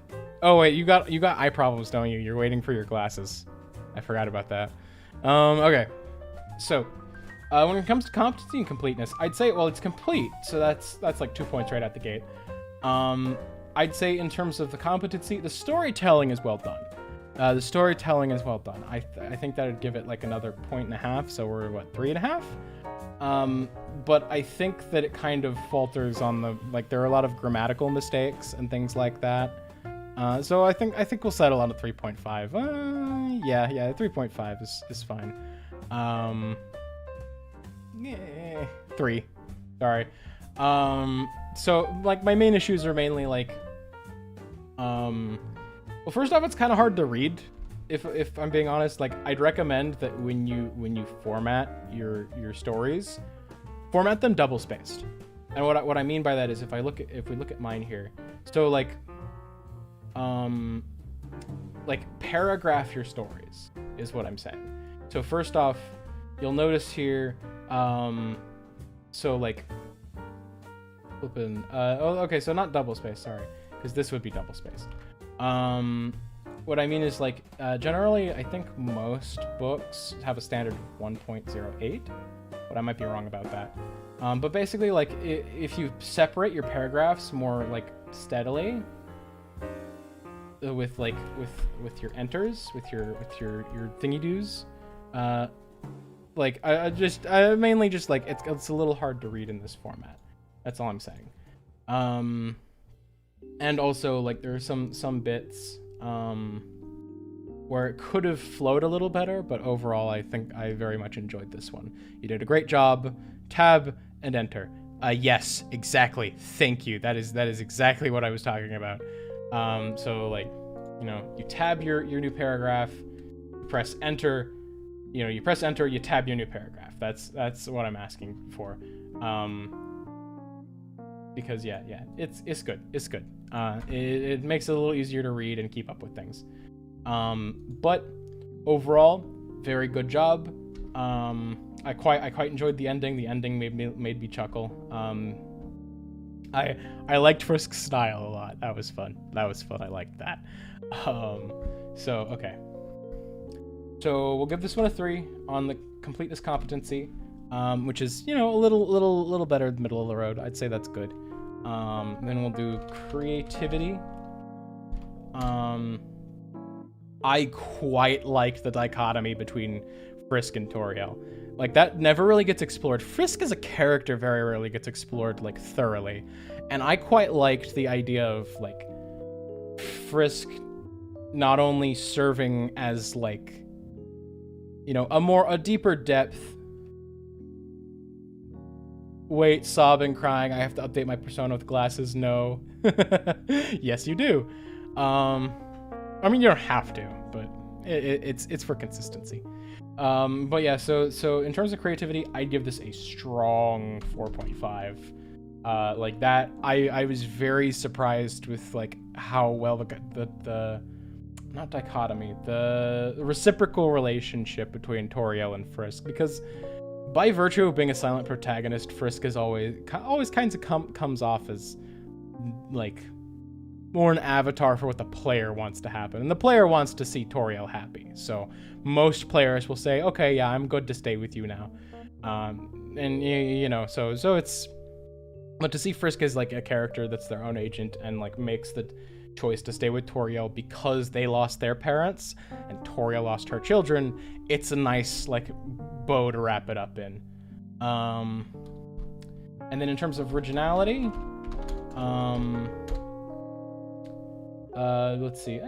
Oh wait, you got eye problems, don't you? You're waiting for your glasses. I forgot about that. Okay. So, when it comes to competency and completeness, I'd say, well, it's complete, so that's like 2 points right out the gate. I'd say in terms of the competency, the storytelling is well done. The storytelling is well done. I think that would give it like another 1.5, so we're what, 3.5? But I think that it kind of falters on the, like, there are a lot of grammatical mistakes and things like that. So I think we'll settle on a 3.5. Yeah, 3.5 is fine. 3. Sorry. So like my main issues are mainly like, well, first off, it's kind of hard to read. If I'm being honest, like I'd recommend that when you format your stories, format them double spaced. And what I mean by that is if we look at mine here, so like paragraph your stories is what I'm saying. So first off, you'll notice here, so like open, okay, so not double spaced, sorry, because this would be double spaced. What I mean is like, generally, I think most books have a standard of 1.08, but I might be wrong about that. But basically, like, if you separate your paragraphs more like steadily, with your enters, with your thingy doos, like I mainly just like it's a little hard to read in this format. That's all I'm saying. And also like there are some bits where it could have flowed a little better, but overall I think I very much enjoyed this one. You did a great job. Tab and enter. Yes, exactly. Thank you. That is exactly what I was talking about. So like, you know, you tab your new paragraph, you press enter, you press enter, you tab your new paragraph. That's what I'm asking for. Because yeah, it's good. It's good. It makes it a little easier to read and keep up with things. But overall, very good job. I quite enjoyed the ending. The ending made me chuckle. I liked Frisk's style a lot. That was fun. I liked that. So okay. So we'll give this one a 3 on the completeness competency. which is, you know, a little better than middle of the road. I'd say that's good. Then we'll do creativity. I quite like the dichotomy between Frisk and Toriel. Like, that never really gets explored. Frisk as a character very rarely gets explored, like, thoroughly. And I quite liked the idea of, like, Frisk not only serving as, like, you know, a deeper depth. Wait, sobbing, crying, I have to update my persona with glasses, no. Yes, you do. I mean, you don't have to, but it's for consistency. But yeah, so in terms of creativity, I'd give this a strong 4.5. Like that, I was very surprised with like how well the not dichotomy, the reciprocal relationship between Toriel and Frisk, because by virtue of being a silent protagonist, Frisk is always kinds of comes off as like more an avatar for what the player wants to happen, and the player wants to see Toriel happy. So most players will say, "Okay, yeah, I'm good to stay with you now," and you know, so it's. But to see Frisk as like a character that's their own agent and like makes the choice to stay with Toriel because they lost their parents and Toriel lost her children, it's a nice like bow to wrap it up in. And then in terms of originality, let's see.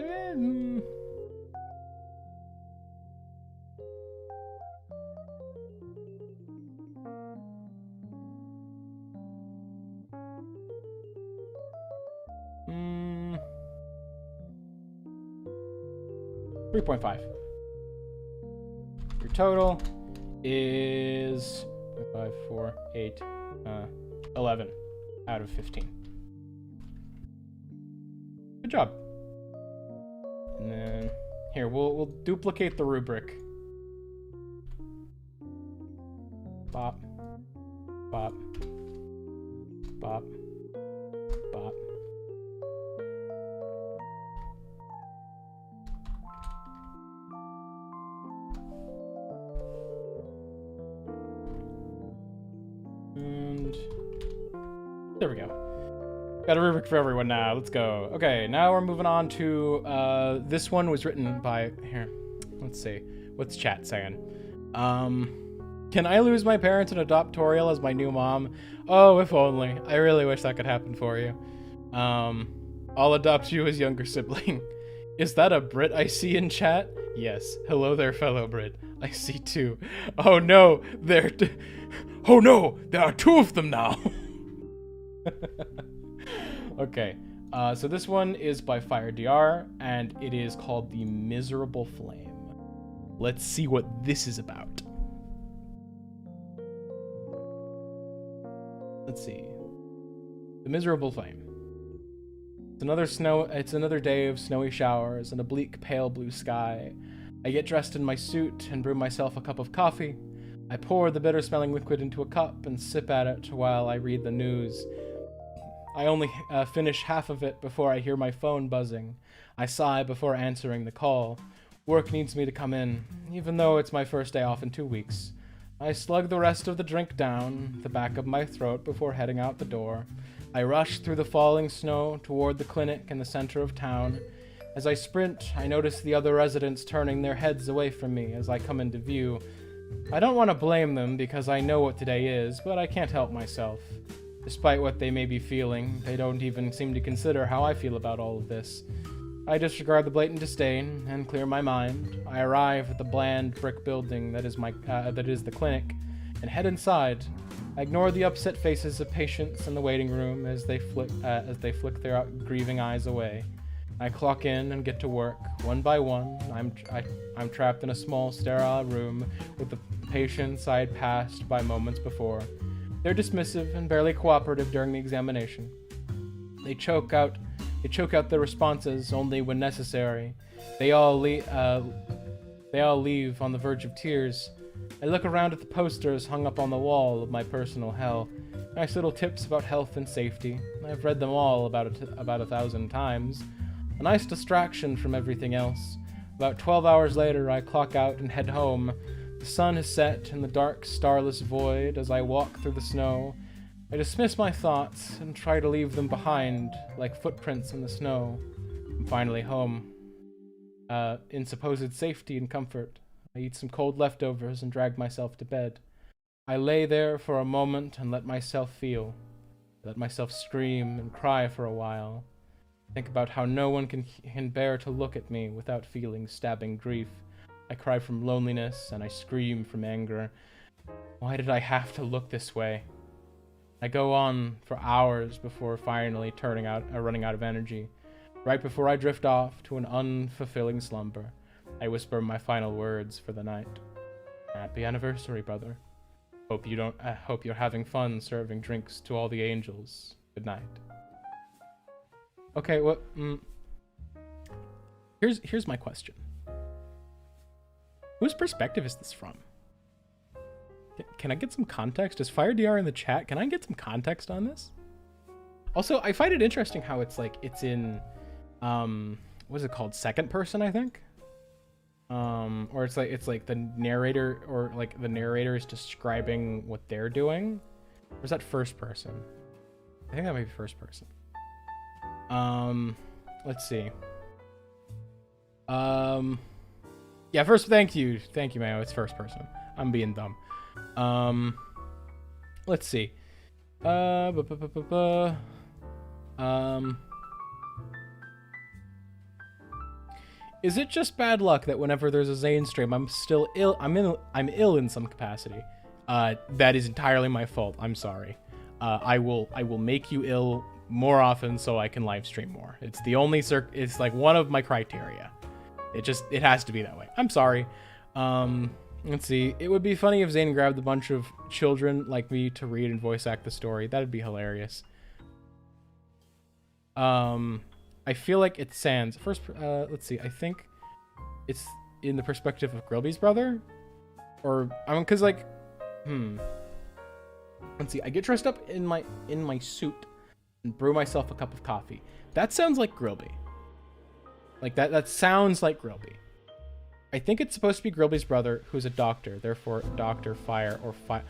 3.5. Your total is 5, 4, 8, 11 out of 15. Good job. And then here we'll duplicate the rubric. Bop, bop, bop, bop. And there we go. Got a rubric for everyone now. Let's go. Okay, now we're moving on to this one was written by here. Let's see. What's chat saying? Can I lose my parents and adopt Toriel as my new mom? Oh, if only. I really wish that could happen for you. I'll adopt you as younger sibling. Is that a Brit I see in chat? Yes. Hello there, fellow Brit. I see two. Oh no, oh no, there are two of them now. Okay, so this one is by FireDR, and it is called The Miserable Flame. Let's see what this is about. Let's see. The Miserable Flame. It's another day of snowy showers and a bleak, pale blue sky. I get dressed in my suit and brew myself a cup of coffee. I pour the bitter-smelling liquid into a cup and sip at it while I read the news. I only finish half of it before I hear my phone buzzing. I sigh before answering the call. Work needs me to come in, even though it's my first day off in 2 weeks. I slug the rest of the drink down the back of my throat before heading out the door. I rush through the falling snow toward the clinic in the center of town. As I sprint, I notice the other residents turning their heads away from me as I come into view. I don't want to blame them because I know what today is, but I can't help myself. Despite what they may be feeling, they don't even seem to consider how I feel about all of this. I disregard the blatant disdain and clear my mind. I arrive at the bland brick building that is the clinic and head inside. I ignore the upset faces of patients in the waiting room as they flick their grieving eyes away. I clock in and get to work. One by one, I'm trapped in a small, sterile room with the patients I had passed by moments before. They're dismissive and barely cooperative during the examination. They choke out their responses only when necessary. They all leave on the verge of tears. I look around at the posters hung up on the wall of my personal hell. Nice little tips about health and safety. I've read them all about 1,000 times. A nice distraction from everything else. About 12 hours later, I clock out and head home. The sun has set in the dark, starless void. As I walk through the snow, I dismiss my thoughts and try to leave them behind, like footprints in the snow. I'm finally home, in supposed safety and comfort. I eat some cold leftovers and drag myself to bed. I lay there for a moment and let myself feel. Let myself scream and cry for a while. Think about how no one can bear to look at me without feeling stabbing grief. I cry from loneliness and I scream from anger. Why did I have to look this way? I go on for hours before finally running out of energy. Right before I drift off to an unfulfilling slumber, I whisper my final words for the night. Happy anniversary, brother. Hope you're having fun serving drinks to all the angels. Good night. Okay, well, here's my question. Whose perspective is this from? Can I get some context? Is FireDR in the chat? Can I get some context on this? Also, I find it interesting how it's like, it's in, what is it called? Second person, I think? Or it's like the narrator, or like the narrator is describing what they're doing. Or is that first person? I think that might be first person. Let's see. Yeah, first, thank you, Mayo. It's first person. I'm being dumb. Let's see. Is it just bad luck that whenever there's a Zane stream, I'm still ill? I'm ill in some capacity. That is entirely my fault. I'm sorry. I will make you ill more often so I can live stream more. It's the only it's like one of my criteria. It has to be that way. I'm sorry. Let's see. It would be funny if Zane grabbed a bunch of children like me to read and voice act the story. That'd be hilarious. I feel like it's Sans. First, let's see. I think it's in the perspective of Grilby's brother, or cause like, Let's see. I get dressed up in my suit and brew myself a cup of coffee. That sounds like Grilby. Like that sounds like Grilby. I think it's supposed to be Grilby's brother, who's a doctor. Therefore, Dr. Fire or Fire.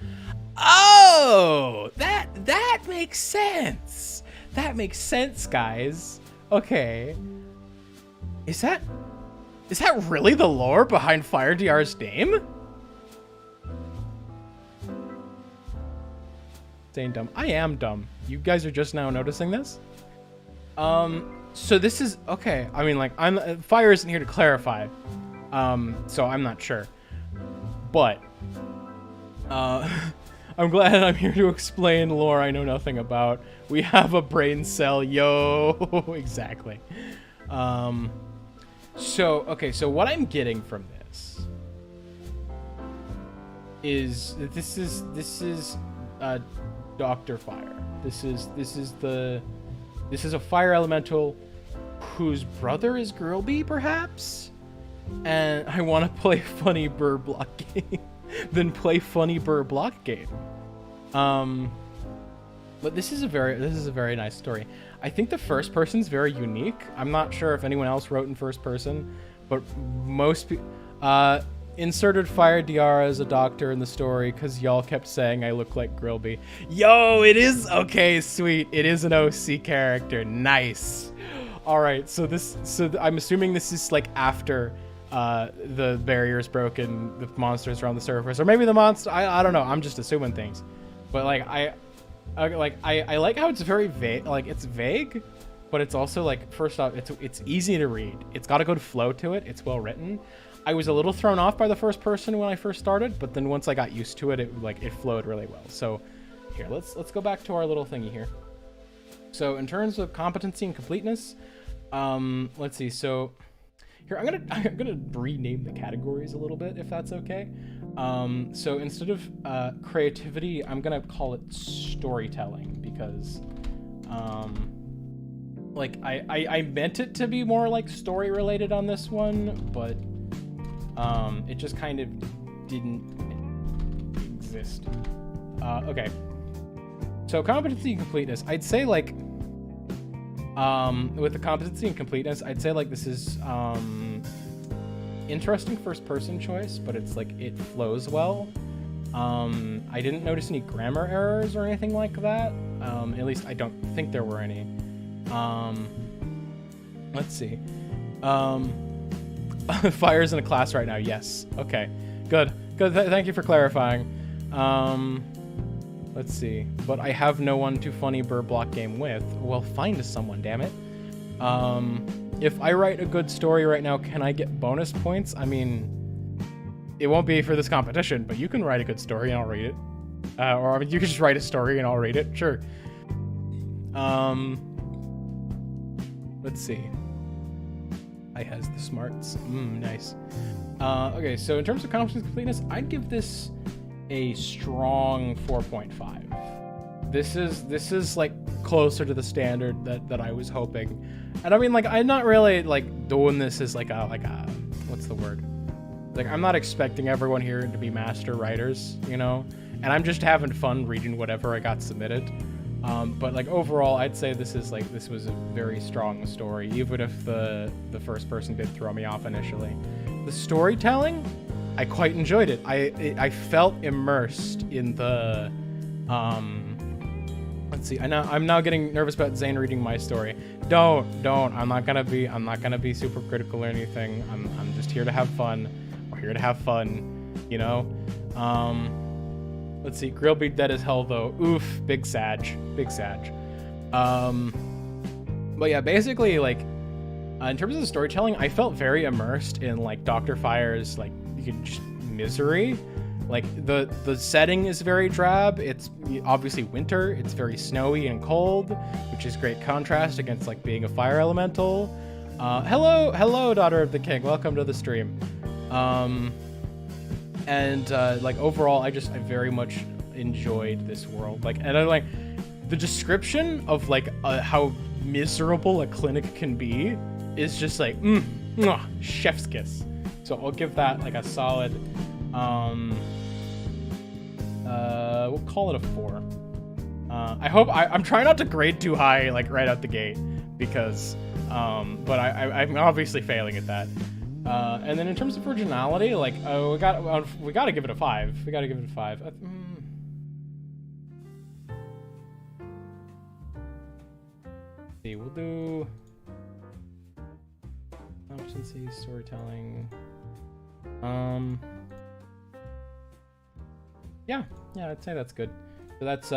Oh, that makes sense. That makes sense, guys. Okay. Is that really the lore behind FireDR's name? Saying dumb. I am dumb. You guys are just now noticing this? So this is okay. I mean, like, Fire isn't here to clarify. So I'm not sure. But I'm glad I'm here to explain lore I know nothing about. We have a brain cell, yo. Exactly. So what I'm getting from this is that this is Dr. Fire. This is a fire elemental whose brother is Girlby, perhaps? And I want to play funny burr block game. Then play funny burr block game. But this is a very nice story. I think the first person's very unique. I'm not sure if anyone else wrote in first person, but most people inserted FireDR as a doctor in the story because y'all kept saying I look like Grilby. Yo, it is okay, sweet. It is an OC character. Nice. All right, so I'm assuming this is like after the barrier's broken, the monsters are on the surface, or maybe the monster. I don't know. I'm just assuming things, but like I like how it's very vague. Like it's vague, but it's also like, first off, it's easy to read. It's got a good flow to it. It's well written. I was a little thrown off by the first person when I first started, but then once I got used to it, it flowed really well. So here, let's go back to our little thingy here. So in terms of competency and completeness, let's see. So here, I'm gonna rename the categories a little bit, if that's okay. So instead of creativity, I'm gonna call it storytelling, because like I meant it to be more like story related on this one, but it just kind of didn't exist. Okay. So competency and completeness, I'd say like, with the competency and completeness, I'd say like this is, interesting first-person choice, but it's like it flows well. I didn't notice any grammar errors or anything like that. At least I don't think there were any. Let's see. Fire's in a class right now. Yes. Okay. Good. Good. Thank you for clarifying. Let's see. But I have no one to funny bird block game with. Well, find someone, damn it. If I write a good story right now, can I get bonus points? I mean, it won't be for this competition, but you can write a good story and I'll read it. Or I mean, you can just write a story and I'll read it. Sure. Let's see. I has the smarts. Nice. Okay, so in terms of competence completeness, I'd give this a strong 4.5. This is like closer to the standard that I was hoping. And I mean, like, I'm not really like doing this as like a what's the word? Like, I'm not expecting everyone here to be master writers, you know? And I'm just having fun reading whatever I got submitted. But like overall, I'd say this was a very strong story, even if the first person did throw me off initially. The storytelling, I quite enjoyed it. I felt immersed in the let's see. I'm now getting nervous about Zane reading my story. Don't. I'm not gonna be super critical or anything. I'm just here to have fun. We're here to have fun, you know. Let's see. Grill be dead as hell though. Oof. Big sag. But yeah, basically like in terms of the storytelling, I felt very immersed in like Dr. Fire's like just misery. Like the setting is very drab. It's obviously winter. It's very snowy and cold, which is great contrast against like being a fire elemental. Hello, daughter of the king. Welcome to the stream. Like overall, I very much enjoyed this world. Like, and I like the description of like how miserable a clinic can be is just like chef's kiss. So I'll give that like a solid. We'll call it a 4. I'm trying not to grade too high like right out the gate because but I'm obviously failing at that. And then in terms of originality, like we gotta give it a 5. We gotta give it a 5. See, we'll do competency, storytelling. Yeah, I'd say that's good. So that's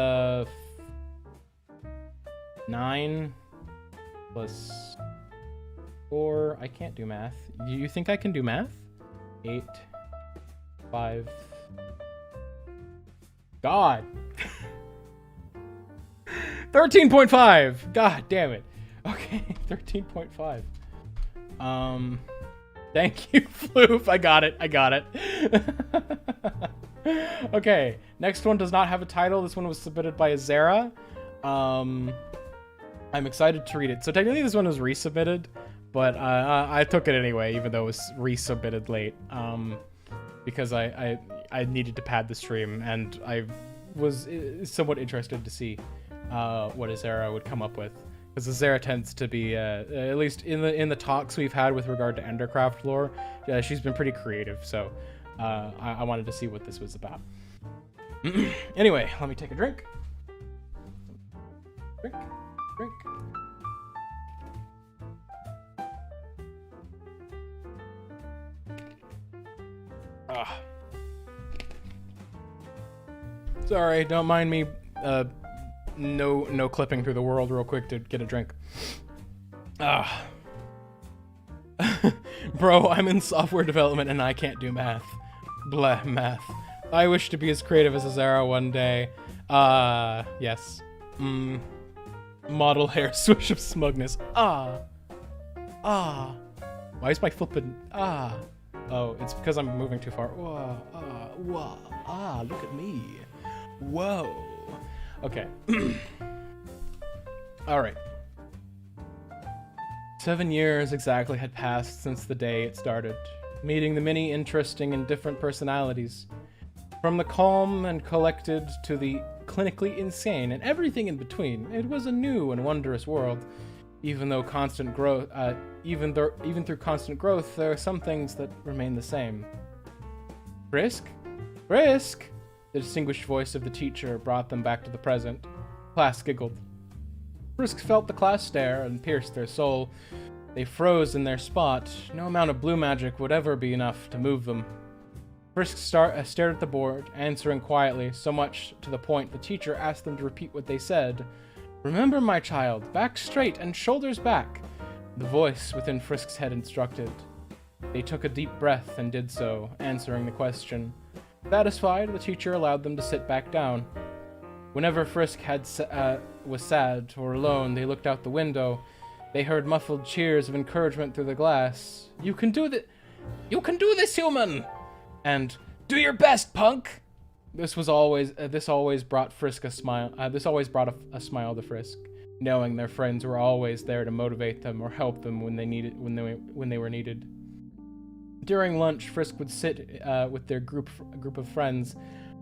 9 plus 4. I can't do math. You think I can do math? 8, 5. God. 13.5. God damn it. Okay, 13.5. Thank you, Floof. I got it. Okay, next one does not have a title. This one was submitted by Azera. I'm excited to read it. So technically this one was resubmitted, but I took it anyway, even though it was resubmitted late, because I needed to pad the stream, and I was somewhat interested to see what Azera would come up with. Because Azera tends to be, at least in the talks we've had with regard to Endercraft lore, she's been pretty creative. So I wanted to see what this was about. Anyway, let me take a drink. Drink. Sorry, don't mind me. No clipping through the world real quick to get a drink. Bro, I'm in software development and I can't do math. Blah, math. I wish to be as creative as Azera one day. Yes. Model hair swish of smugness. Why is my flippin'? Oh, it's because I'm moving too far. Look at me. Whoa. Okay. All right. 7 years exactly had passed since the day it started, meeting the many interesting and different personalities. From the calm and collected to the clinically insane and everything in between, it was a new and wondrous world. Even though constant growth, even through constant growth, there are some things that remain the same. Frisk? Frisk! The distinguished voice of the teacher brought them back to the present. Class giggled. Frisk felt the class stare and pierced their soul. They froze in their spot. No amount of blue magic would ever be enough to move them. Frisk stared at the board, answering quietly, so much to the point the teacher asked them to repeat what they said. Remember, my child, back straight and shoulders back, the voice within Frisk's head instructed. They took a deep breath and did so, answering the question. Satisfied, the teacher allowed them to sit back down. Whenever Frisk was sad or alone, they looked out the window. They heard muffled cheers of encouragement through the glass. You can do this, human! And do your best, punk! This always brought Frisk a smile. This always brought a smile to Frisk, knowing their friends were always there to motivate them or help them when they were needed. During lunch, Frisk would sit with their group of friends,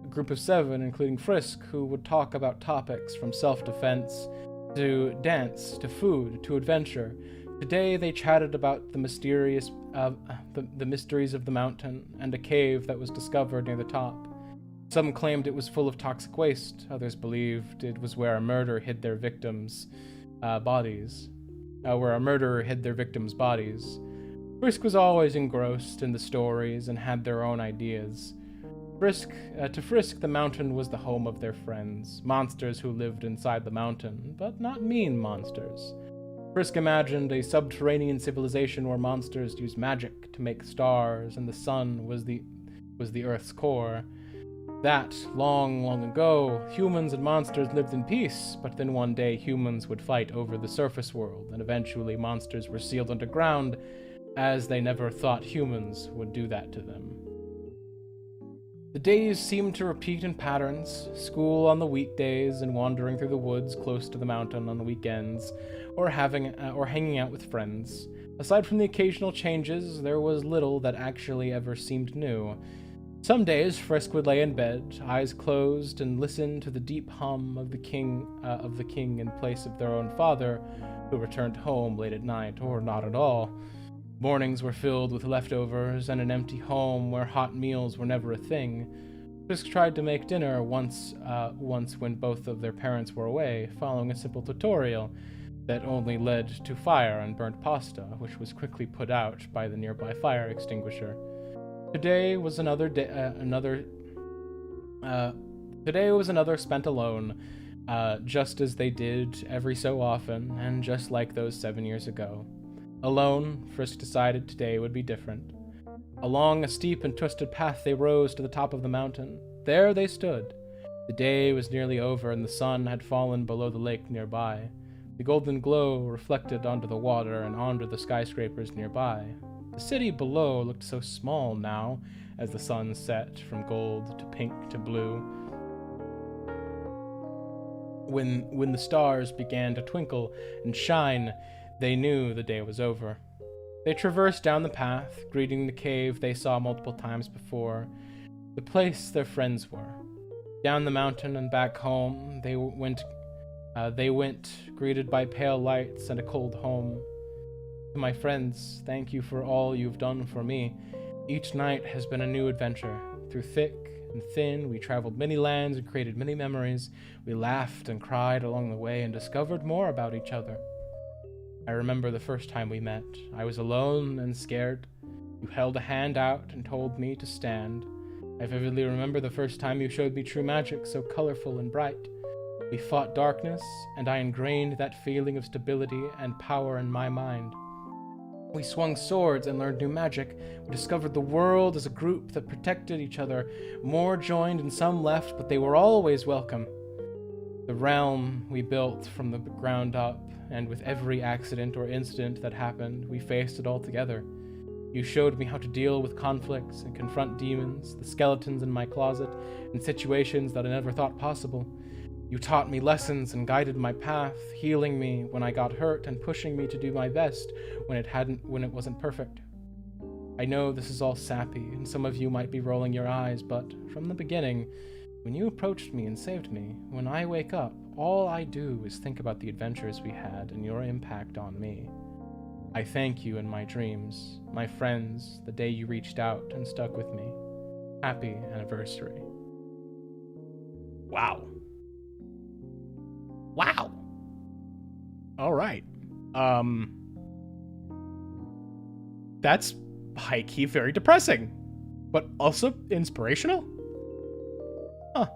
a group of 7, including Frisk, who would talk about topics from self-defense to dance to food to adventure. Today they chatted about the mysteries of the mountain and a cave that was discovered near the top. Some claimed it was full of toxic waste. Others believed it was where a murderer hid their victims' bodies. Frisk was always engrossed in the stories and had their own ideas. To Frisk, the mountain was the home of their friends, monsters who lived inside the mountain, but not mean monsters. Frisk imagined a subterranean civilization where monsters used magic to make stars, and the sun was the Earth's core. That, long, long ago, humans and monsters lived in peace, but then one day humans would fight over the surface world, and eventually monsters were sealed underground, as they never thought humans would do that to them. The days seemed to repeat in patterns, school on the weekdays and wandering through the woods close to the mountain on the weekends, or hanging out with friends. Aside from the occasional changes, there was little that actually ever seemed new. Some days, Frisk would lay in bed, eyes closed, and listen to the deep hum of the king in place of their own father, who returned home late at night, or not at all. Mornings were filled with leftovers and an empty home where hot meals were never a thing. Frisk tried to make dinner once when both of their parents were away, following a simple tutorial that only led to fire and burnt pasta, which was quickly put out by the nearby fire extinguisher. Today was another spent alone, just as they did every so often, and just like those 7 years ago. Alone, Frisk decided today would be different. Along a steep and twisted path they rose to the top of the mountain. There they stood. The day was nearly over and the sun had fallen below the lake nearby. The golden glow reflected onto the water and onto the skyscrapers nearby. The city below looked so small now, as the sun set from gold to pink to blue. When the stars began to twinkle and shine, they knew the day was over. They traversed down the path, greeting the cave they saw multiple times before, the place their friends were. Down the mountain and back home, they went, greeted by pale lights and a cold home. To my friends, thank you for all you've done for me. Each night has been a new adventure. Through thick and thin, we traveled many lands and created many memories. We laughed and cried along the way and discovered more about each other. I remember the first time we met. I was alone and scared. You held a hand out and told me to stand. I vividly remember the first time you showed me true magic, so colorful and bright. We fought darkness, and I ingrained that feeling of stability and power in my mind. We swung swords and learned new magic. We discovered the world as a group that protected each other. More joined and some left, but they were always welcome. The realm we built from the ground up, and with every accident or incident that happened, we faced it all together. You showed me how to deal with conflicts and confront demons, the skeletons in my closet, and situations that I never thought possible. You taught me lessons and guided my path, healing me when I got hurt and pushing me to do my best when it wasn't perfect. I know this is all sappy, and some of you might be rolling your eyes, but from the beginning, when you approached me and saved me, when I wake up, all I do is think about the adventures we had and your impact on me. I thank you in my dreams, my friends, the day you reached out and stuck with me. Happy anniversary. Wow. Wow. All right. That's high-key very depressing, but also inspirational. Huh.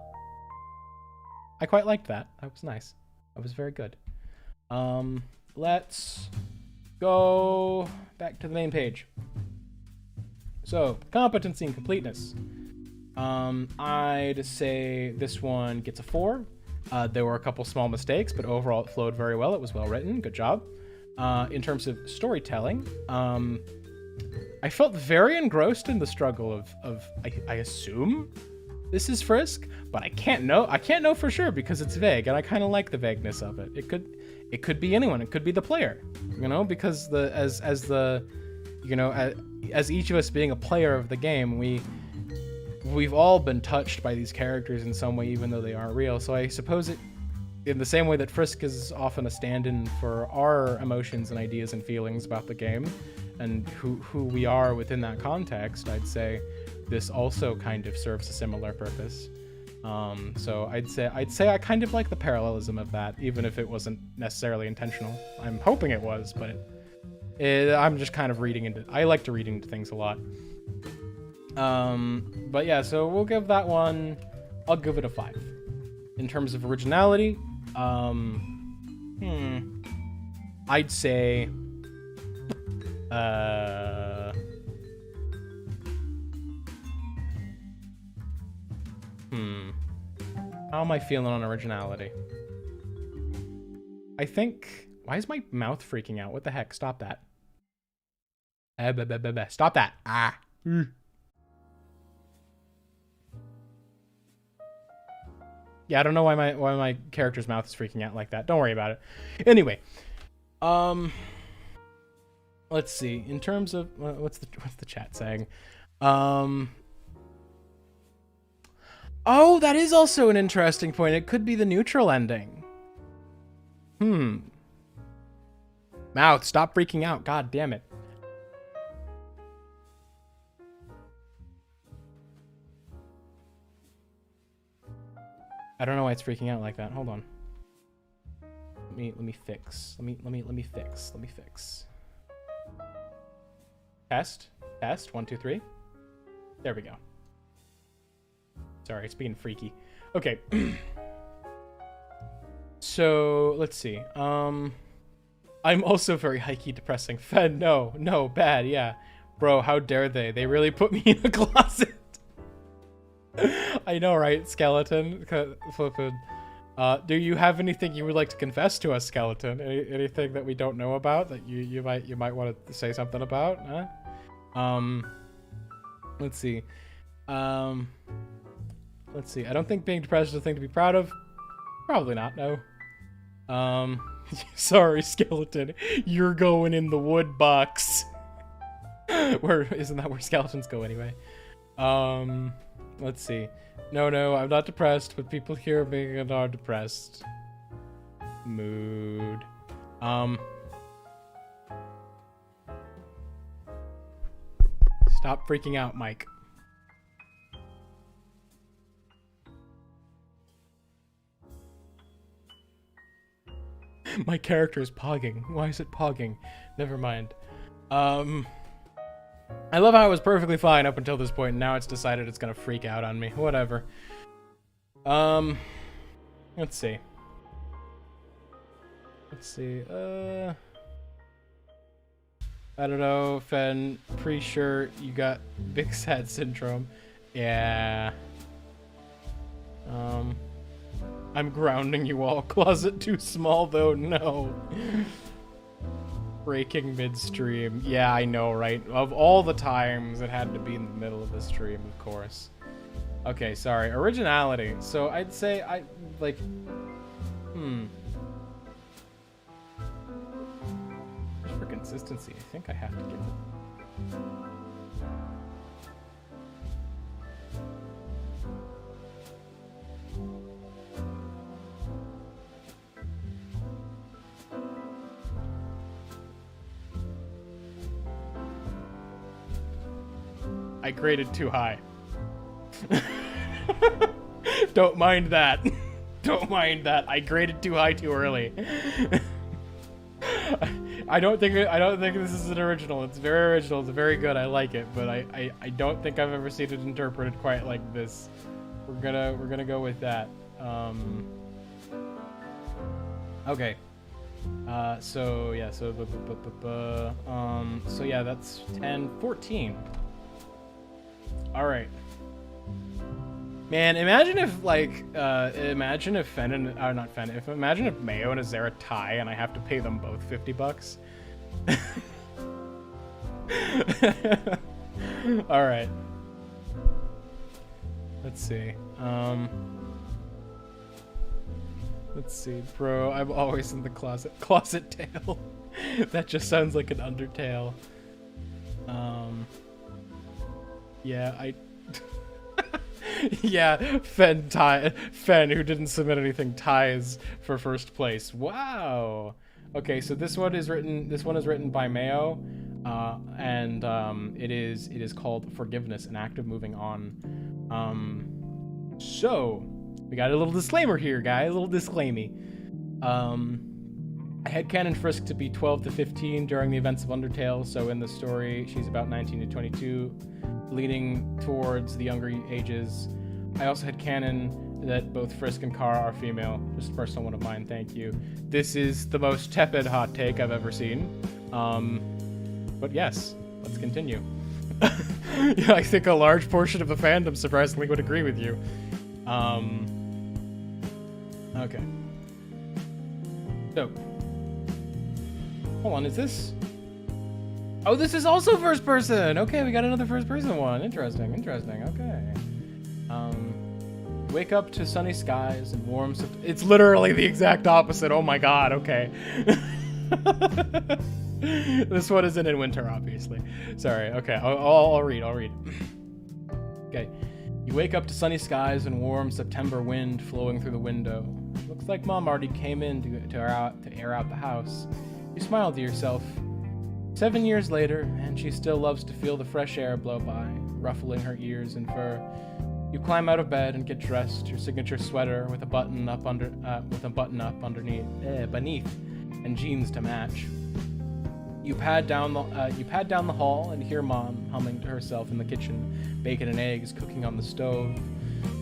I quite liked that. That was nice. That was very good. Let's go back to the main page. So, competency and completeness. I'd say this one gets a 4. There were a couple small mistakes, but overall it flowed very well. It was well written. Good job. In terms of storytelling, I felt very engrossed in the struggle of I assume this is Frisk, but I can't know for sure because it's vague, and I kind of like the vagueness of it. It could be anyone. It could be the player, because as each of us being a player of the game, we've all been touched by these characters in some way, even though they aren't real. So I suppose it, in the same way that Frisk is often a stand-in for our emotions and ideas and feelings about the game, and who we are within that context, I'd say this also kind of serves a similar purpose. So I'd say I kind of like the parallelism of that, even if it wasn't necessarily intentional. I'm hoping it was, but I'm just kind of I like to read into things a lot. But yeah, so we'll give that one, I'll give it a 5. In terms of originality, I'd say, how am I feeling on originality? I think, why is my mouth freaking out? What the heck? Stop that. Stop that. Yeah, I don't know why my character's mouth is freaking out like that. Don't worry about it. Anyway, let's see. In terms of what's the chat saying? Oh, that is also an interesting point. It could be the neutral ending. Mouth, stop freaking out. God damn it. I don't know why it's freaking out like that. Hold on. Let me fix. Let me fix. Test. 1, 2, 3. There we go. Sorry, it's being freaky. Okay. So let's see. I'm also very high-key depressing. Fed, no, bad, yeah. Bro, how dare they? They really put me in a closet. I know, right, Skeleton? Flippin'. Do you have anything you would like to confess to us, Skeleton? Anything that we don't know about that you might want to say something about? Huh? Let's see. Let's see. I don't think being depressed is a thing to be proud of. Probably not. No. Sorry, Skeleton. You're going in the wood box. Isn't that where skeletons go anyway? Let's see. No, I'm not depressed, but people hear me and are depressed. Mood. Stop freaking out, Mike. My character is pogging. Why is it pogging? Never mind. I love how it was perfectly fine up until this point, and now it's decided it's gonna freak out on me. Whatever. Let's see. I don't know, Fen. Pretty sure you got big sad syndrome. Yeah. I'm grounding you all. Closet too small, though. No. Breaking midstream. Yeah, I know, right? Of all the times, it had to be in the middle of the stream, of course. Okay, sorry. Originality. So I'd say just for consistency, I think I have to give it. I graded too high. Don't mind that. Don't mind that. I graded too high too early. I don't think this is an original. It's very original. It's very good. I like it, but I don't think I've ever seen it interpreted quite like this. We're gonna go with that. Okay. So yeah. So yeah. That's 10, 14. All right. Man, imagine if imagine if Fen and imagine if Mayo and Azera tie and I have to pay them both $50. All right. Let's see. Let's see, bro. I'm always in the closet. Closet tale. That just sounds like an Undertale. Yeah, yeah, Fen, who didn't submit anything, ties for first place. Wow. Okay, so this one is written by Mayo, and it is called Forgiveness, an Act of Moving On. So we got a little disclaimer here, guys. A little disclaimer. I had headcanon Frisk to be 12 to 15 during the events of Undertale, so in the story she's about 19 to 22. Leaning towards the younger ages. I also had canon that both Frisk and Kara are female. Just a personal one of mine, thank you. This is the most tepid hot take I've ever seen. But yes, let's continue. Yeah, I think a large portion of the fandom surprisingly would agree with you. Okay. So, hold on, is this? Oh, this is also first person. Okay, we got another first person one. Interesting. Okay. Wake up to sunny skies and warm. It's literally the exact opposite. Oh my god. Okay. This one isn't in winter, obviously. Sorry. Okay, I'll read. Okay. You wake up to sunny skies and warm September wind flowing through the window. Looks like Mom already came in to air out the house. You smile to yourself. 7 years later, and she still loves to feel the fresh air blow by, ruffling her ears and fur. You climb out of bed and get dressed, your signature sweater with a button up underneath, and jeans to match. You pad down the hall and hear Mom humming to herself in the kitchen, bacon and eggs cooking on the stove.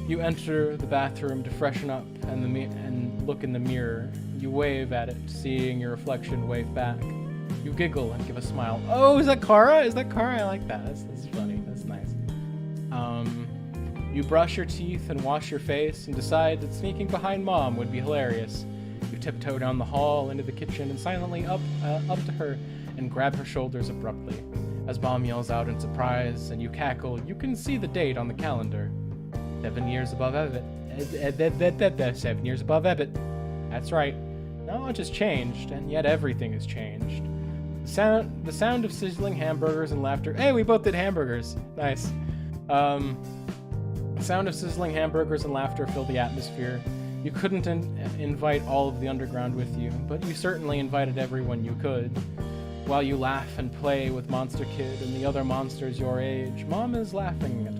You enter the bathroom to freshen up and look in the mirror. You wave at it, seeing your reflection wave back. You giggle and give a smile. Oh, is that Kara? Is that Kara? I like that. That's funny. That's nice. You brush your teeth and wash your face and decide that sneaking behind Mom would be hilarious. You tiptoe down the hall into the kitchen and silently up to her and grab her shoulders abruptly. As Mom yells out in surprise and you cackle, you can see the date on the calendar. 7 years above Ebbet. 7 years above Ebbet. That's right. Not much has changed, and yet everything has changed. The sound of sizzling hamburgers and laughter. Hey, we both did hamburgers. Nice. The sound of sizzling hamburgers and laughter fill the atmosphere. You couldn't invite all of the underground with you, but you certainly invited everyone you could. While you laugh and play with Monster Kid and the other monsters your age, Mom is laughing at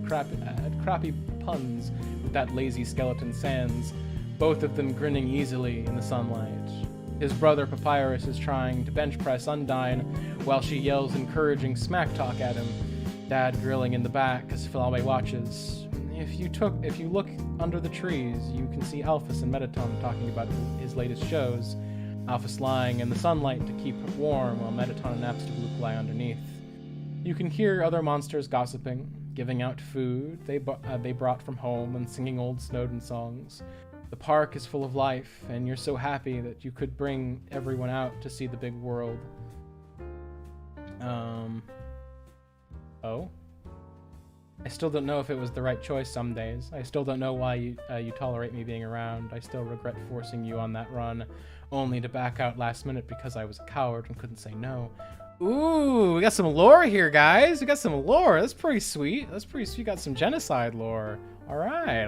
crappy puns with that lazy skeleton Sans, both of them grinning easily in the sunlight. His brother Papyrus is trying to bench press Undyne while she yells encouraging smack talk at him, Dad grilling in the back as Flamme watches. If you look under the trees, you can see Alphys and Metaton talking about his latest shows. Alphys lying in the sunlight to keep warm while Metaton and Absolute lie underneath. You can hear other monsters gossiping, giving out food they brought from home and singing old Snowden songs. The park is full of life, and you're so happy that you could bring everyone out to see the big world. Oh? I still don't know if it was the right choice some days. I still don't know why you tolerate me being around. I still regret forcing you on that run, only to back out last minute because I was a coward and couldn't say no. Ooh, we got some lore here, guys. We got some lore. That's pretty sweet. Got some genocide lore. All right.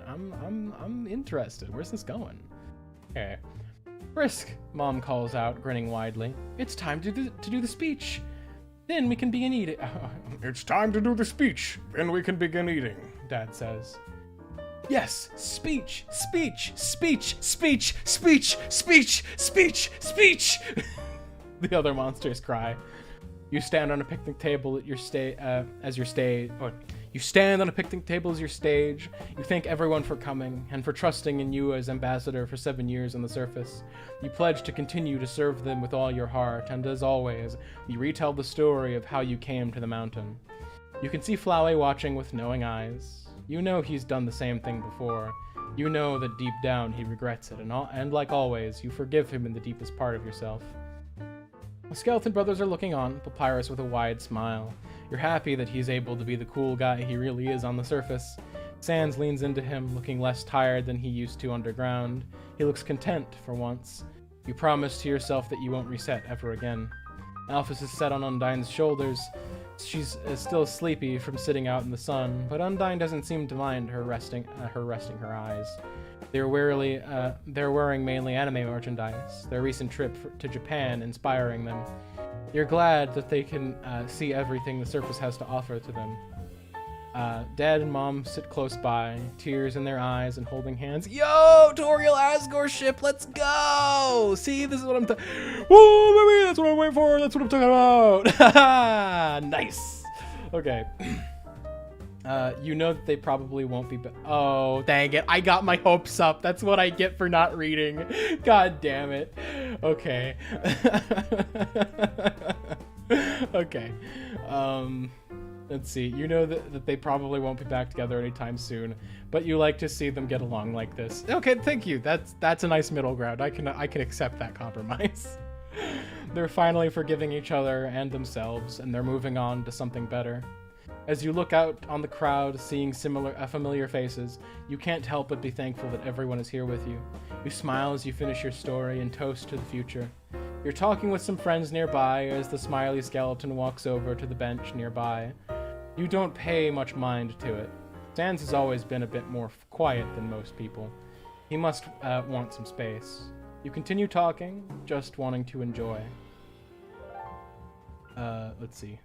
I'm interested. Where's this going? Okay. Frisk, Mom calls out, grinning widely. It's time to do the speech. Then we can begin eating. It's time to do the speech. Then we can begin eating. Dad says. Yes, speech, speech, speech, speech, speech, speech, speech, speech. The other monsters cry. You stand on a picnic table at your you stand on a picnic table as your stage. You thank everyone for coming and for trusting in you as ambassador for 7 years on the surface. You pledge to continue to serve them with all your heart, and as always, you retell the story of how you came to the mountain. You can see Flowey watching with knowing eyes. You know he's done the same thing before. You know that deep down he regrets it, and like always, you forgive him in the deepest part of yourself. The Skeleton Brothers are looking on, Papyrus with a wide smile. You're happy that he's able to be the cool guy he really is on the surface. Sans leans into him, looking less tired than he used to underground. He looks content for once. You promise to yourself that you won't reset ever again. Alphys is set on Undyne's shoulders. She's still sleepy from sitting out in the sun, but Undyne doesn't seem to mind her resting her eyes. They're wearing mainly anime merchandise, their recent trip to Japan inspiring them. You're glad that they can see everything the surface has to offer to them. Dad and Mom sit close by, tears in their eyes and holding hands. Yo, Toriel Asgore ship, let's go! See, this is what I'm talking. Woo, baby, that's what I'm waiting for. That's what I'm talking about. Nice. Okay. You know that they probably won't be. Oh, dang it! I got my hopes up. That's what I get for not reading. God damn it. Okay. Okay. Let's see. You know that they probably won't be back together anytime soon, but you like to see them get along like this. Okay, thank you. That's a nice middle ground. I can accept that compromise. They're finally forgiving each other and themselves, and they're moving on to something better. As you look out on the crowd, seeing familiar faces, you can't help but be thankful that everyone is here with you. You smile as you finish your story and toast to the future. You're talking with some friends nearby as the smiley skeleton walks over to the bench nearby. You don't pay much mind to it. Sans has always been a bit more quiet than most people. He must want some space. You continue talking, just wanting to enjoy. Let's see.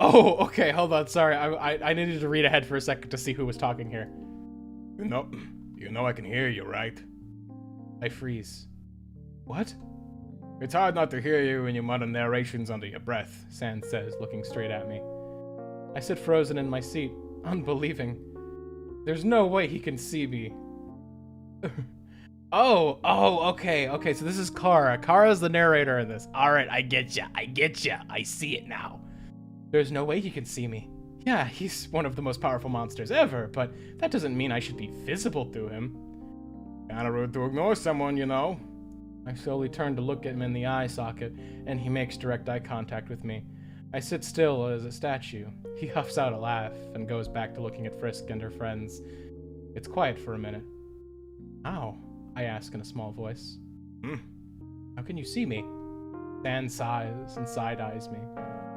Oh, okay, hold on, sorry. I needed to read ahead for a second to see who was talking here. You know I can hear you, right? I freeze. What? It's hard not to hear you when you mutter narrations under your breath, Sans says, looking straight at me. I sit frozen in my seat, unbelieving. There's no way he can see me. Okay, so this is Kara. Kara's the narrator in this. Alright, I get ya, I see it now. There's no way he can see me. Yeah, he's one of the most powerful monsters ever, but that doesn't mean I should be visible to him. Kinda rude to ignore someone, you know. I slowly turn to look at him in the eye socket, and he makes direct eye contact with me. I sit still as a statue. He huffs out a laugh and goes back to looking at Frisk and her friends. It's quiet for a minute. How? I ask in a small voice. How can you see me? Sans sighs and side-eyes me.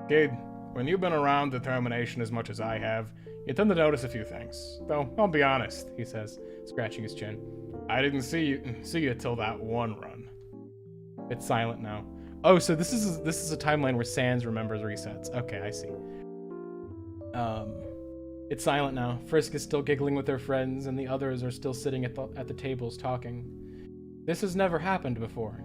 Kid, when you've been around determination as much as I have, you tend to notice a few things. Though, I'll be honest, he says, scratching his chin. I didn't see you till that one run. It's silent now. Oh, so this is a timeline where Sans remembers resets. Okay, I see. It's silent now. Frisk is still giggling with her friends, and the others are still sitting at the tables talking. This has never happened before.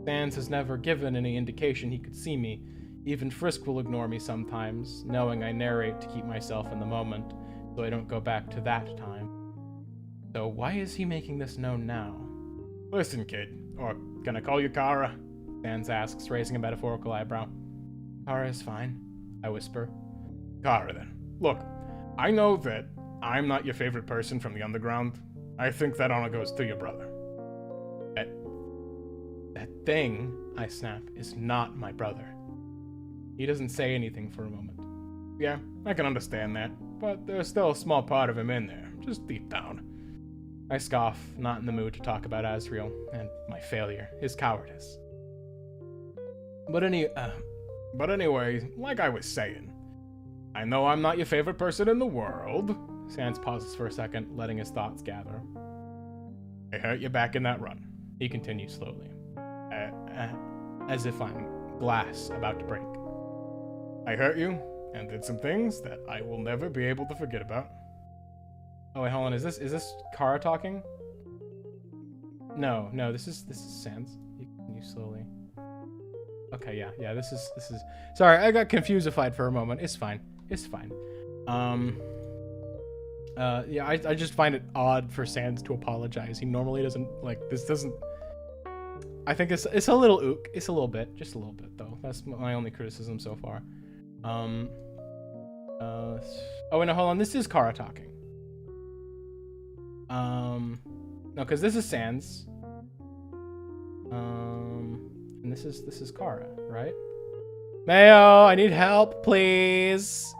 Sans has never given any indication he could see me. Even Frisk will ignore me sometimes, knowing I narrate to keep myself in the moment, so I don't go back to that time. So why is he making this known now? Listen, kid, or can I call you Kara? Sans asks, raising a metaphorical eyebrow. Kara is fine, I whisper. Kara, then. Look, I know that I'm not your favorite person from the underground. I think that honor goes to your brother. That thing, I snap, is not my brother. He doesn't say anything for a moment. Yeah, I can understand that, but there's still a small part of him in there, just deep down. I scoff, not in the mood to talk about Asriel, and my failure, his cowardice. But anyway, like I was saying, I know I'm not your favorite person in the world. Sans pauses for a second, letting his thoughts gather. I hurt you back in that run. He continues slowly. as if I'm glass about to break. I hurt you and did some things that I will never be able to forget about. Oh wait, hold on. Is this Kara talking? No, this is Sans. Can you slowly? Okay, yeah. This is. Sorry, I got confusified for a moment. It's fine. Yeah, I just find it odd for Sans to apologize. He normally doesn't like this. Doesn't. I think it's a little ook. It's a little bit, just a little bit though. That's my only criticism so far. Oh wait, no, hold on. This is Kara talking. No, because this is Sans. And this is Kara, right? Mayo, I need help, please.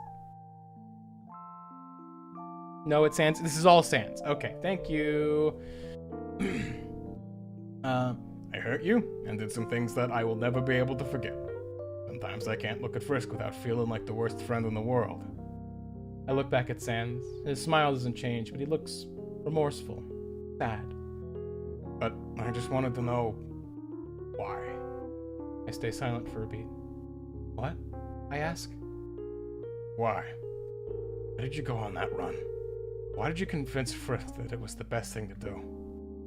No, it's Sans. This is all Sans. Okay, thank you. I hurt you and did some things that I will never be able to forget. Sometimes I can't look at Frisk without feeling like the worst friend in the world. I look back at Sans. His smile doesn't change, but he looks remorseful, sad. But I just wanted to know why. I stay silent for a beat. What? I ask. Why? Why did you go on that run? Why did you convince Frisk that it was the best thing to do?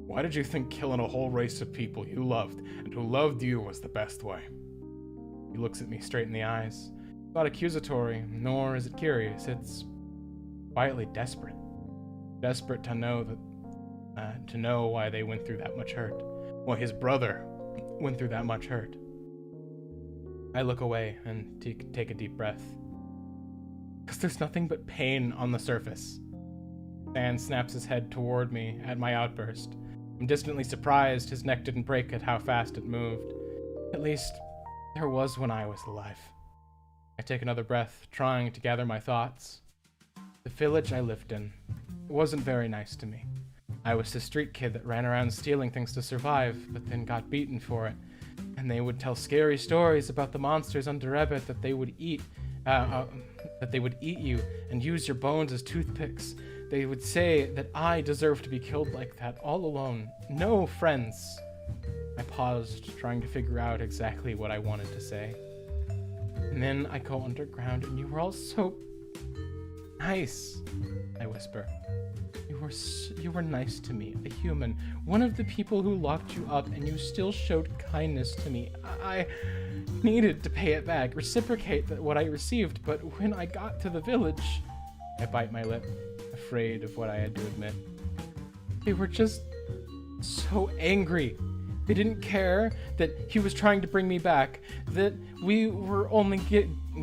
Why did you think killing a whole race of people you loved and who loved you was the best way? He looks at me straight in the eyes. Not accusatory, nor is it curious. It's quietly desperate. Desperate to know why they went through that much hurt. Why his brother went through that much hurt. I look away and take a deep breath. Because there's nothing but pain on the surface. Sans snaps his head toward me at my outburst. I'm distantly surprised his neck didn't break at how fast it moved. At least, there was when I was alive. I take another breath, trying to gather my thoughts. The village I lived in wasn't very nice to me. I was the street kid that ran around stealing things to survive, but then got beaten for it. And they would tell scary stories about the monsters under Ebbet that they would eat you and use your bones as toothpicks. They would say that I deserved to be killed like that, all alone. No friends. I paused, trying to figure out exactly what I wanted to say. And then I go underground, and you were all so nice, I whisper. You were nice to me, a human, one of the people who locked you up, and you still showed kindness to me. I needed to pay it back, reciprocate what I received, but when I got to the village, I bite my lip, afraid of what I had to admit. They were just so angry. They didn't care that he was trying to bring me back, that we were only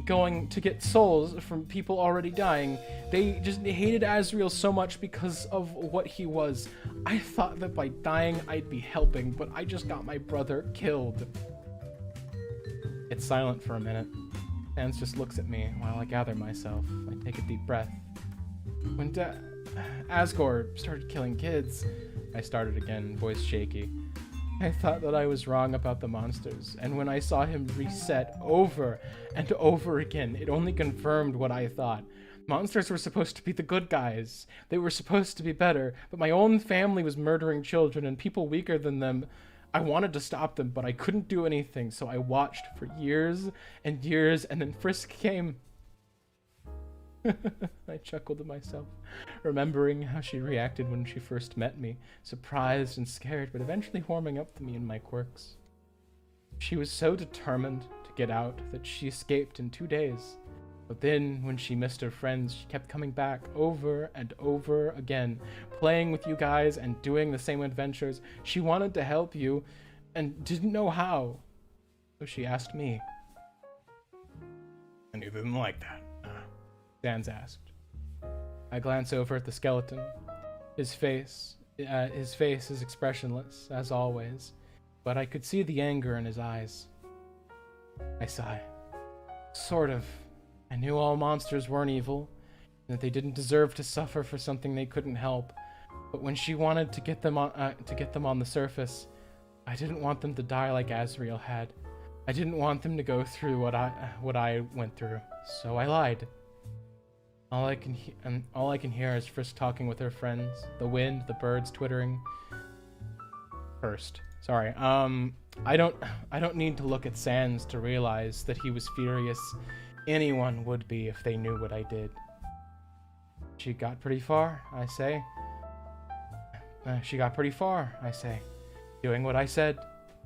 going to get souls from people already dying. They just hated Azrael so much because of what he was. I thought that by dying I'd be helping, but I just got my brother killed. It's silent for a minute. Sans just looks at me while I gather myself. I take a deep breath. When Asgore started killing kids, I started again, voice shaky. I thought that I was wrong about the monsters, and when I saw him reset over and over again, it only confirmed what I thought. Monsters were supposed to be the good guys. They were supposed to be better, but my own family was murdering children and people weaker than them. I wanted to stop them, but I couldn't do anything, so I watched for years and years, and then Frisk came. I chuckled to myself, remembering how she reacted when she first met me, surprised and scared, but eventually warming up to me and my quirks. She was so determined to get out that she escaped in 2 days. But then, when she missed her friends, she kept coming back over and over again, playing with you guys and doing the same adventures. She wanted to help you and didn't know how. So she asked me. And you didn't like that? Sans asked. I glance over at the skeleton. His face is expressionless, as always, but I could see the anger in his eyes. I sigh. Sort of. I knew all monsters weren't evil, and that they didn't deserve to suffer for something they couldn't help. But when she wanted to get them on the surface, I didn't want them to die like Azrael had. I didn't want them to go through what I went through, so I lied. All I can hear is Frisk talking with her friends, the wind, the birds twittering. First, sorry. I don't need to look at Sans to realize that he was furious. Anyone would be if they knew what I did. She got pretty far, I say. She got pretty far, I say. Doing what I said.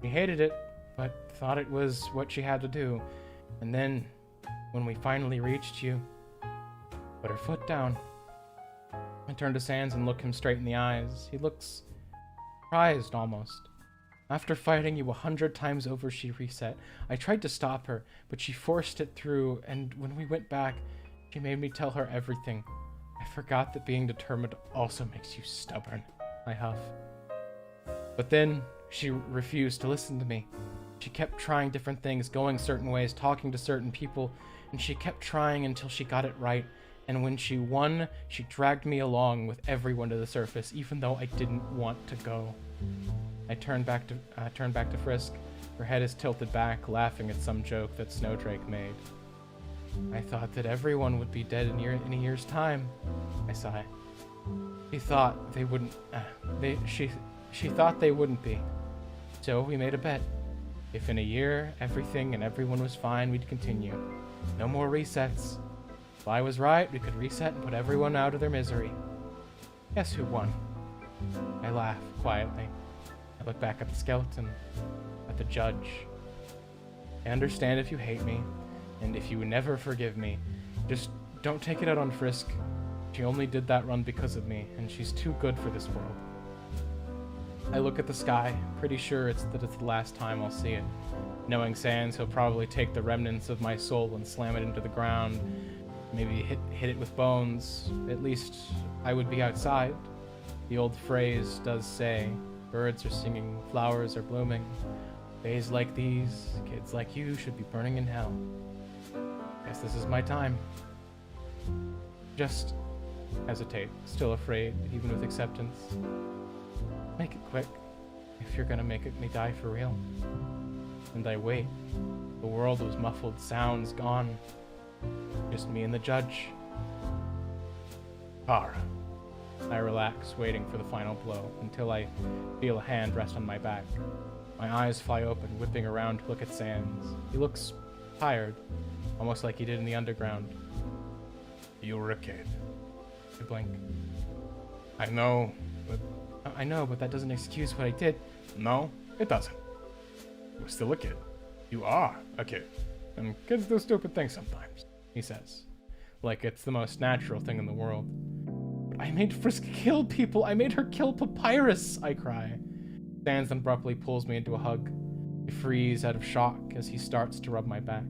She hated it, but thought it was what she had to do. And then, when we finally reached you, put her foot down. I turned to Sans and looked him straight in the eyes. He looks surprised, almost. After fighting you 100 times over, she reset. I tried to stop her, but she forced it through, and when we went back, she made me tell her everything. I forgot that being determined also makes you stubborn, I huff. But then, she refused to listen to me. She kept trying different things, going certain ways, talking to certain people, and she kept trying until she got it right. And when she won, she dragged me along with everyone to the surface, even though I didn't want to go. I turned back to Frisk. Her head is tilted back, laughing at some joke that Snowdrake made. I thought that everyone would be dead in a year's time, I sigh. She thought they wouldn't. She thought they wouldn't be. So we made a bet. If in a year everything and everyone was fine, we'd continue. No more resets. If I was right, we could reset and put everyone out of their misery. Guess who won? I laugh quietly. I look back at the skeleton, at the judge. I understand if you hate me, and if you never forgive me. Just don't take it out on Frisk. She only did that run because of me, and she's too good for this world. I look at the sky, pretty sure it's the last time I'll see it. Knowing Sans, he'll probably take the remnants of my soul and slam it into the ground. Maybe hit it with bones. At least I would be outside. The old phrase does say, birds are singing, flowers are blooming. Days like these, kids like you should be burning in hell. Guess this is my time. Just hesitate, still afraid, even with acceptance. Make it quick, if you're gonna make me die for real. And I wait. The world was muffled, sounds gone. Just me and the judge. Kara. I relax, waiting for the final blow, until I feel a hand rest on my back. My eyes fly open, whipping around to look at Sans. He looks tired, almost like he did in the underground. You were a kid. I blink. I know, but that doesn't excuse what I did. No, it doesn't. You're still a kid. You are a kid. And kids do stupid things sometimes, he says. Like it's the most natural thing in the world. But I made Frisk kill people! I made her kill Papyrus! I cry. Sans abruptly pulls me into a hug. I freeze out of shock as he starts to rub my back.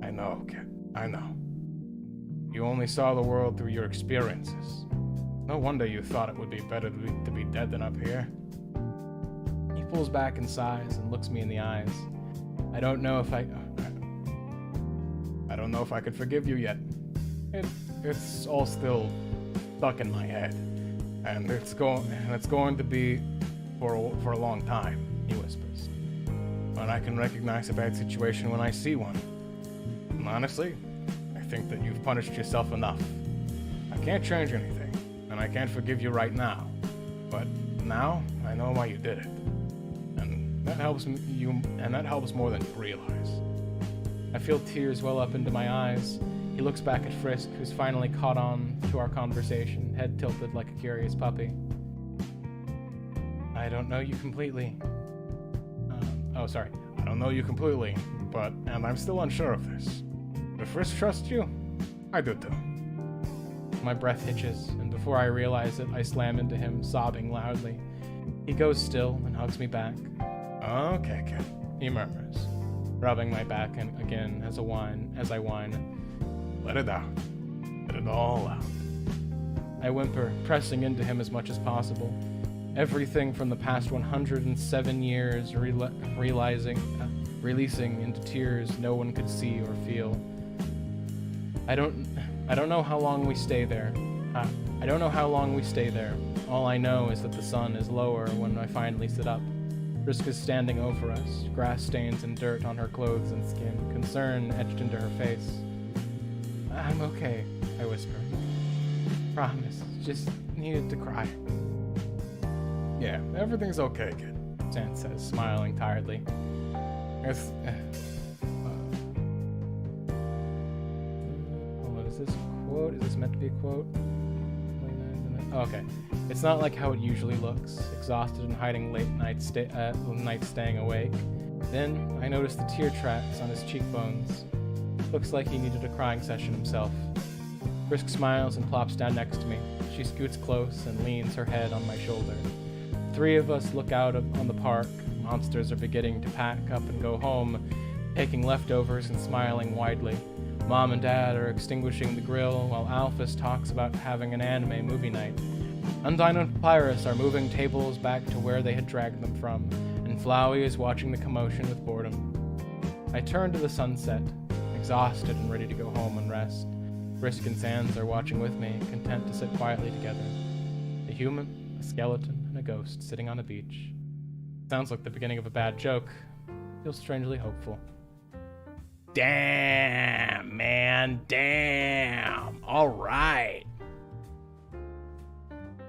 I know, kid. I know. You only saw the world through your experiences. No wonder you thought it would be better to be dead than up here. He pulls back and sighs and looks me in the eyes. I don't know if I don't know if I could forgive you yet. It's all still stuck in my head, and it's going to be for a long time, he whispers. But I can recognize a bad situation when I see one. And honestly, I think that you've punished yourself enough. I can't change anything, and I can't forgive you right now. But now I know why you did it, and that helps more than you realize. I feel tears well up into my eyes. He looks back at Frisk, who's finally caught on to our conversation, head tilted like a curious puppy. I don't know you completely. I don't know you completely, and I'm still unsure of this. If Frisk trusts you, I do too. My breath hitches, and before I realize it, I slam into him, sobbing loudly. He goes still and hugs me back. Okay, kid, he murmurs, rubbing my back again as I whine. Let it out. Let it all out. I whimper, pressing into him as much as possible. Everything from the past 107 years releasing into tears no one could see or feel. I don't know how long we stay there. All I know is that the sun is lower when I finally sit up. Frisk is standing over us, grass stains and dirt on her clothes and skin, concern etched into her face. I'm okay, I whisper. Promise, just needed to cry. Yeah, everything's okay, kid. Sans says, smiling tiredly. Hold on, is this a quote? Is this meant to be a quote? Oh, okay. It's not like how it usually looks, exhausted and hiding late nights staying awake. Then I noticed the tear tracks on his cheekbones. Looks like he needed a crying session himself. Frisk smiles and plops down next to me. She scoots close and leans her head on my shoulder. Three of us look out on the park. Monsters are beginning to pack up and go home, taking leftovers and smiling widely. Mom and Dad are extinguishing the grill while Alphys talks about having an anime movie night. Undyne and Papyrus are moving tables back to where they had dragged them from, and Flowey is watching the commotion with boredom. I turn to the sunset, exhausted and ready to go home and rest. Frisk and Sans are watching with me, content to sit quietly together. A human, a skeleton, and a ghost sitting on a beach. Sounds like the beginning of a bad joke. Feels strangely hopeful. Damn, man, damn. All right.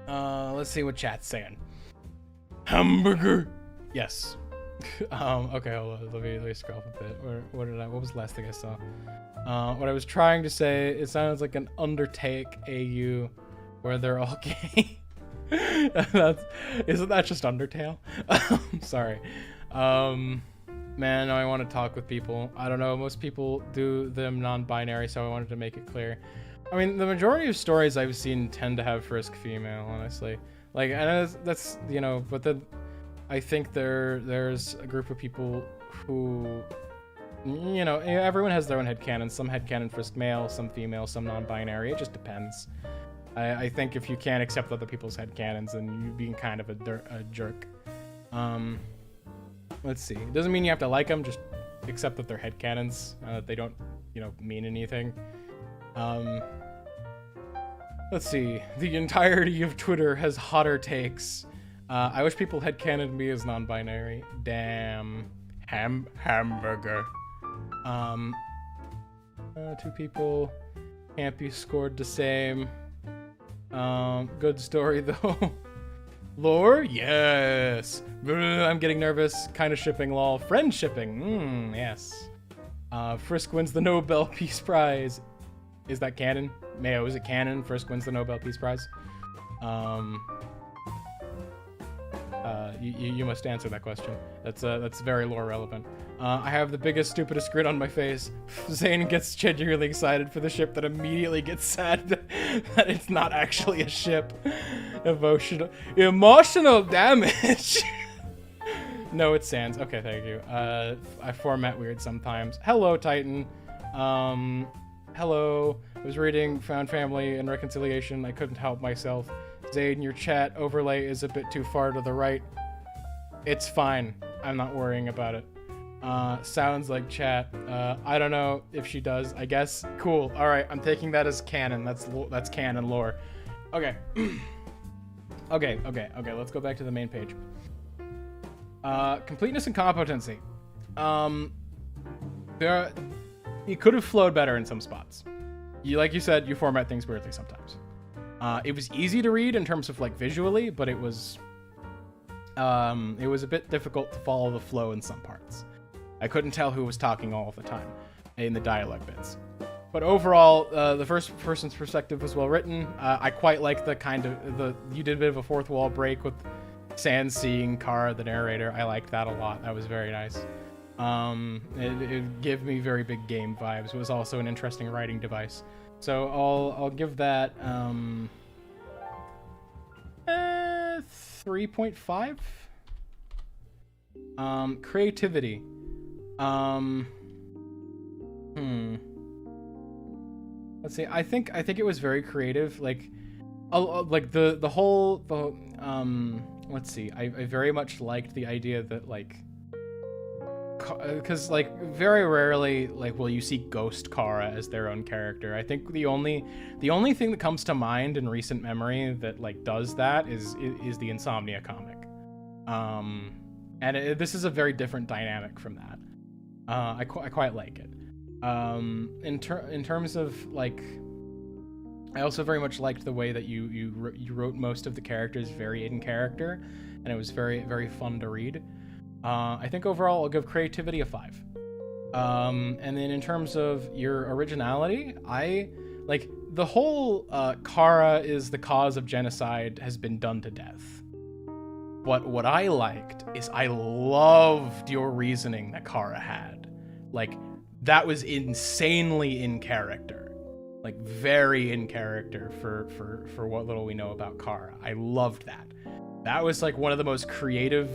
Let's see what chat's saying. Hamburger. Yes. Okay, hold on. Let me scroll up a bit. What was the last thing I saw? What I was trying to say, it sounds like an Undertale AU where they're all gay. Isn't that just Undertale? Sorry. Man, I want to talk with people. I don't know, most people do them non-binary, so I wanted to make it clear. I mean, the majority of stories I've seen tend to have Frisk female, honestly. Like, and that's you know, but then I think there's a group of people who, you know, everyone has their own headcanon. Some headcanon Frisk male, some female, some non-binary. It just depends. I think if you can't accept other people's headcanons, then you're being kind of a jerk. Let's see. It doesn't mean you have to like them, just accept that they're headcanons, that they don't, you know, mean anything. Let's see. The entirety of Twitter has hotter takes. I wish people headcanoned me as non-binary. Damn. Hamburger. Two people can't be scored the same. Good story though. Lore? Yes. I'm getting nervous. Kind of shipping, lol. Friend shipping. Yes. Frisk wins the Nobel Peace Prize. Is that canon? Mayo, is it canon? Frisk wins the Nobel Peace Prize? You must answer that question. That's very lore relevant. I have the biggest, stupidest grin on my face. Zane gets genuinely excited for the ship, that immediately gets sad that it's not actually a ship. Emotional damage. No, it's Sans. Okay, thank you. I format weird sometimes. Hello, Titan. Hello. I was reading Found Family and Reconciliation. I couldn't help myself. Zane, your chat overlay is a bit too far to the right. It's fine. I'm not worrying about it. Sounds like chat. I don't know if she does. I guess. Cool. All right. I'm taking that as canon. That's canon lore. Okay. Okay. Let's go back to the main page. Completeness and competency. It could have flowed better in some spots. Like you said, you format things weirdly sometimes. It was easy to read in terms of like visually, but it was a bit difficult to follow the flow in some parts. I couldn't tell who was talking all of the time in the dialogue bits. But overall, the first person's perspective was well written. I quite like you did a bit of a fourth wall break with Sans seeing Kara, the narrator. I liked that a lot. That was very nice. It gave me very big game vibes. It was also an interesting writing device. So I'll give that 3.5. Creativity. Let's see. I think it was very creative. Like the whole. Let's see. I very much liked the idea that like, because like very rarely like will you see Ghost Kara as their own character. I think the only thing that comes to mind in recent memory that like does that is the Insomnia comic. And this is a very different dynamic from that. I quite like it. In terms of like, I also very much liked the way that you wrote most of the characters very in character, and it was very, very fun to read. I think overall I'll give creativity a 5. And then in terms of your originality, I like the whole Kara is the cause of genocide has been done to death. But what I liked is I loved your reasoning that Kara had. Like, that was insanely in character. Like, very in character for what little we know about Kara. I loved that. That was like one of the most creative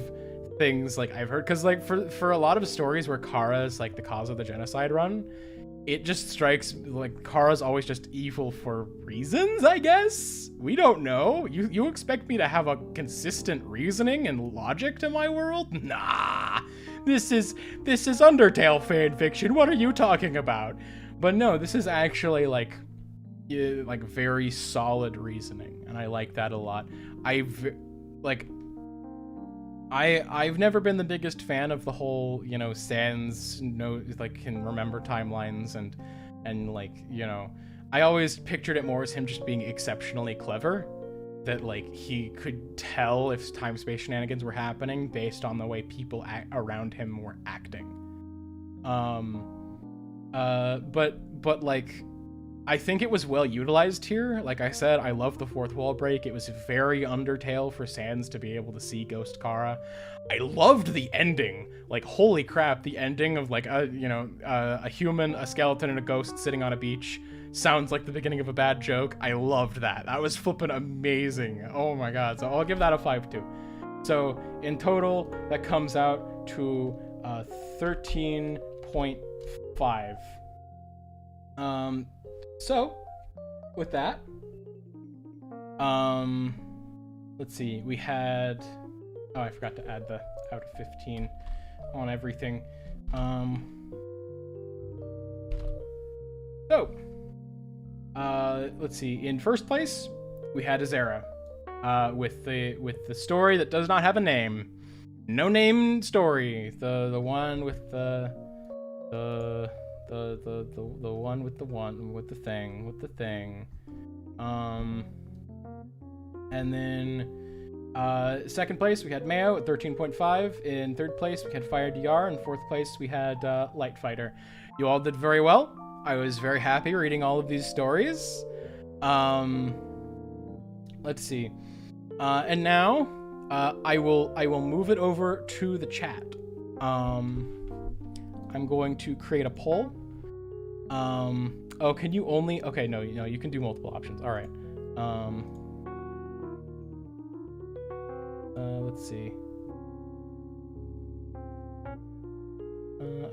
things like I've heard, because like for a lot of stories where Kara is like the cause of the genocide run, it just strikes like Kara's always just evil for reasons, I guess. We don't know. You expect me to have a consistent reasoning and logic to my world? Nah. This is Undertale fan fiction. What are you talking about? But no, this is actually like very solid reasoning, and I like that a lot. I've never been the biggest fan of the whole, Sans can remember timelines and like, I always pictured it more as him just being exceptionally clever, that like he could tell if time-space shenanigans were happening based on the way people around him were acting. But like, I think it was well utilized here. Like I said, I love the fourth wall break. It was very Undertale for Sans to be able to see Ghost Kara. I loved the ending. Like, holy crap, the ending of like a human, a skeleton, and a ghost sitting on a beach sounds like the beginning of a bad joke. I loved that. That was flippin' amazing. Oh my god. So I'll give that a 5 too. So in total, that comes out to 13.5. So, with that, let's see, we had, oh, I forgot to add the out of 15 on everything. Let's see, in first place, we had Azera, with the story that does not have a name. No name story. The one with the one with the thing. And then second place we had Mayo at 13.5. In third place we had Fire DR. In fourth place we had Light Fighter. You all did very well. I was very happy reading all of these stories. Let's see. And now I will move it over to the chat. I'm going to create a poll. Oh, can you only... Okay, no, you can do multiple options. All right. Let's see.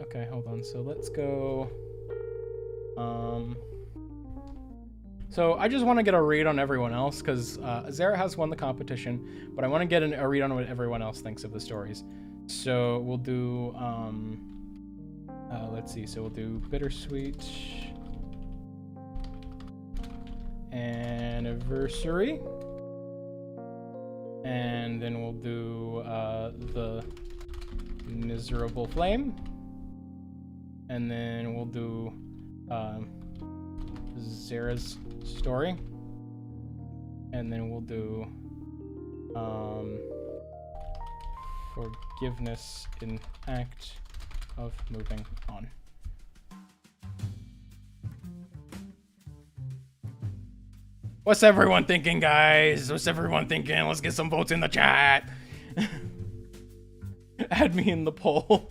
Okay, hold on. So let's go... So I just want to get a read on everyone else, because Azera has won the competition, but I want to get a read on what everyone else thinks of the stories. So we'll do... let's see, so we'll do Bittersweet, Anniversary, and then we'll do the Miserable Flame, and then we'll do Zera's story, and then we'll do Forgiveness in Act of Moving On. What's everyone thinking, guys? What's everyone thinking? Let's get some votes in the chat. Add me in the poll.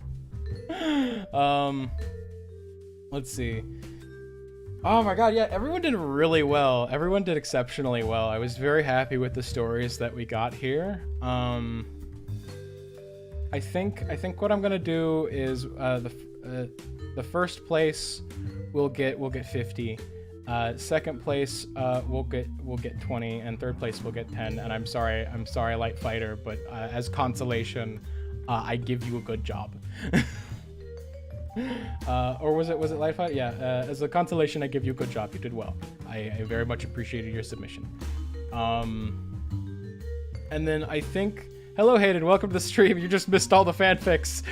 Let's see. Oh my god, yeah, everyone did really well. Everyone did exceptionally well. I was very happy with the stories that we got here. I think what I'm gonna do is the first place will get 50. Second place we'll get 20, and third place will get 10. And I'm sorry, Light Fighter, but as consolation, I give you a good job. Or was it Light Fighter? Yeah. As a consolation, I give you a good job. You did well. I very much appreciated your submission. And then I think. Hello, Hayden. Welcome to the stream. You just missed all the fanfics.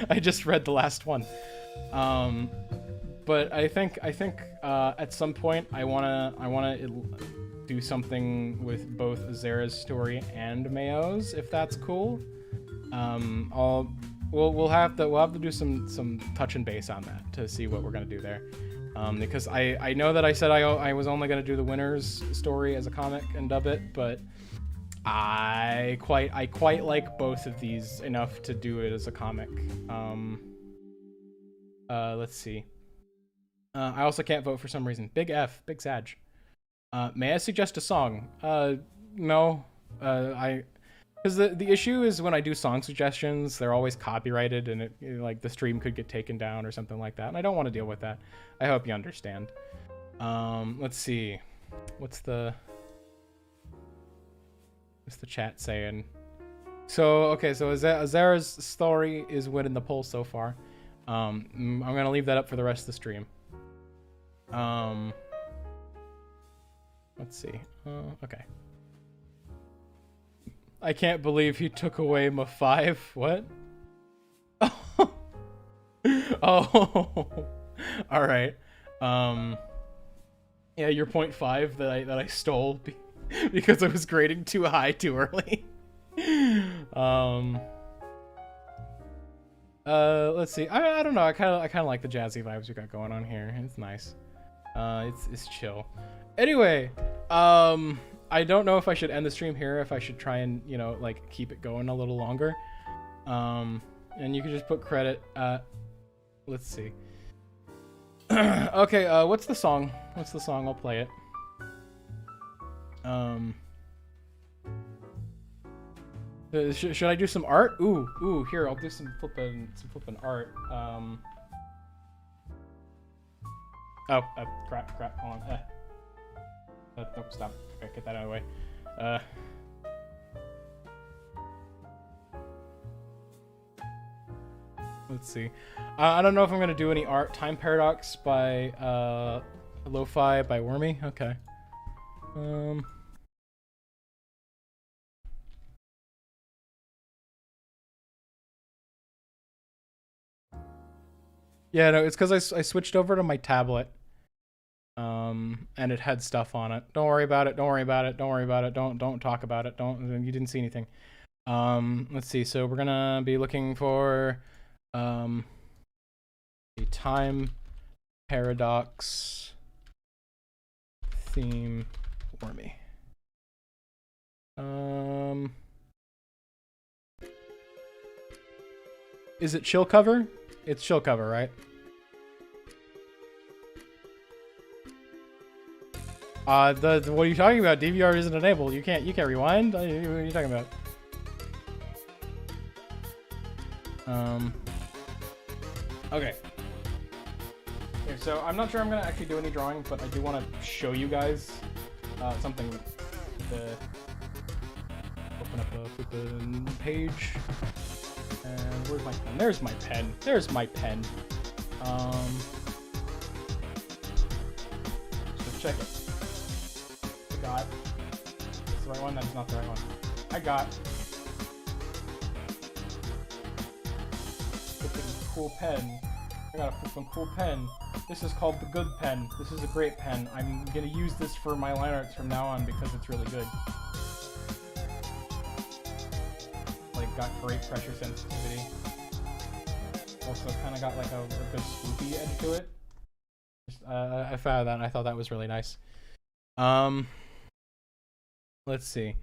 I just read the last one. But I think at some point I wanna do something with both Azera's story and Mayo's, if that's cool. We'll have to do some touch and base on that to see what we're gonna do there. Because I know that I said I was only gonna do the winner's story as a comic and dub it, but I quite like both of these enough to do it as a comic. Let's see. I also can't vote for some reason. Big F, Big Sag. May I suggest a song? No. Because the issue is when I do song suggestions, they're always copyrighted, and like the stream could get taken down or something like that, and I don't want to deal with that. I hope you understand. Let's see. What's the chat saying? So okay, so Azara's story is winning the poll so far. I'm gonna leave that up for the rest of the stream. Let's see. Okay. I can't believe he took away my 5. What? Oh. Oh. All right. Yeah, your 0.5 that I stole because I was grading too high too early. Let's see. I don't know. I kind of like the jazzy vibes we got going on here. It's nice. It's chill. Anyway, I don't know if I should end the stream here, if I should try and, you know, like keep it going a little longer. And you can just put credit. Let's see. Okay, what's the song? What's the song? I'll play it. Should I do some art? Ooh, here, I'll do some flippin' art. Oh, crap, hold on. Nope, stop. Okay, get that out of the way. Let's see. I don't know if I'm gonna do any art. Time Paradox by Lo-Fi by Wormy. Okay. Yeah, no, it's because I switched over to my tablet. And it had stuff on it. Don't worry about it. Don't worry about it. Don't worry about it. Don't talk about it. You didn't see anything. Let's see. So we're gonna be looking for a Time Paradox theme for me. Is it chill cover? It's chill cover, right? What are you talking about? DVR isn't enabled. You can't rewind? What are you talking about? Okay. Here, so I'm not sure I'm gonna actually do any drawing, but I do want to show you guys something. Open up a flippin' page. And where's my pen? There's my pen. There's my pen. So check it. I got. That's the right one. That's not the right one. I got. Flippin' cool pen. I got a flippin' cool pen. This is called the Good Pen. This is a great pen. I'm gonna use this for my line arts from now on because it's really good. Like, got great pressure sensitivity. Also, kind of got like a good swoopy edge to it. I found that and I thought that was really nice. Let's see.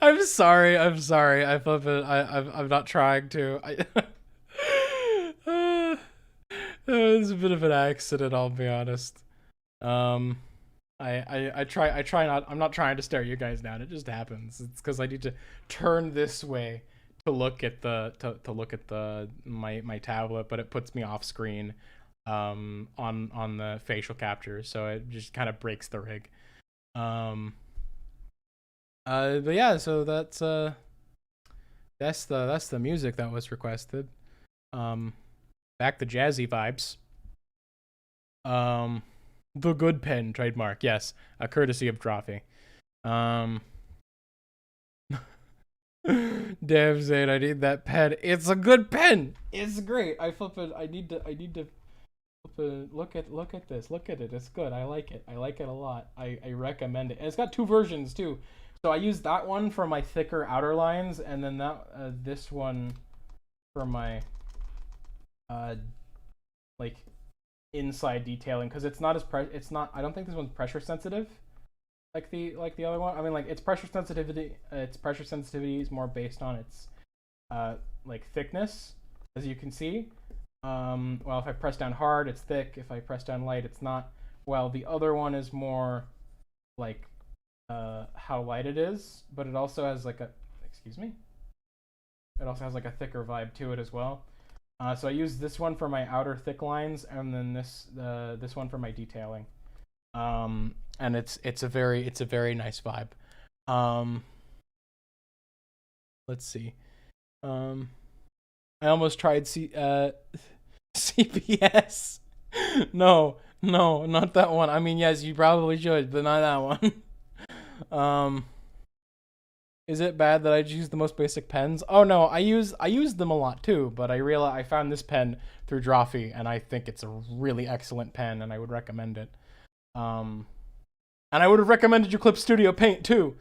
I'm sorry. I'm not trying to. It was a bit of an accident, I'll be honest. I try not. I'm not trying to stare you guys down. It just happens. It's because I need to turn this way to look at my tablet, but it puts me off screen on the facial capture, so it just kind of breaks the rig. But yeah, so that's the music that was requested. Back to jazzy vibes. The Good Pen trademark, yes, a courtesy of Drawfee. Dev said, "I need that pen. It's a good pen. It's great. I need to look at this. Look at it. It's good. I like it. I like it a lot. I recommend it. And it's got 2 versions too. So I use that one for my thicker outer lines, and then this one for my like inside detailing, because it's not as I don't think this one's pressure sensitive like the other one. I mean, like its pressure sensitivity is more based on its like thickness, as you can see. Well, if I press down hard, it's thick. If I press down light, it's not. Well, the other one is more like how light it is, but it also has like a it also has like a thicker vibe to it as well. So I use this one for my outer thick lines, and then this one for my detailing. And it's a very nice vibe. Let's see. I almost tried CPS. No, not that one. I mean, yes, you probably should, but not that one. Is it bad that I just use the most basic pens? Oh no, I use them a lot too, but I found this pen through Drawfee, and I think it's a really excellent pen, and I would recommend it. And I would have recommended you Clip Studio Paint too,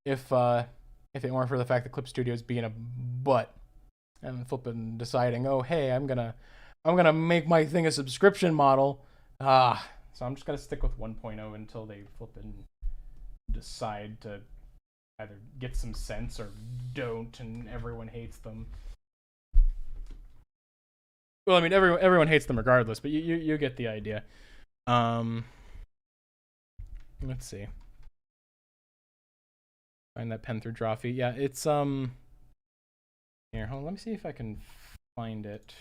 if it weren't for the fact that Clip Studio is being a butt and flipping deciding, oh hey, I'm gonna make my thing a subscription model. So I'm just gonna stick with 1.0 until they flipping decide to either get some sense or don't, and everyone hates them. Well, I mean, everyone hates them regardless, but you get the idea. Let's see. Find that pen through Drawfee. Yeah, it's here. Hold on, let me see if I can find it.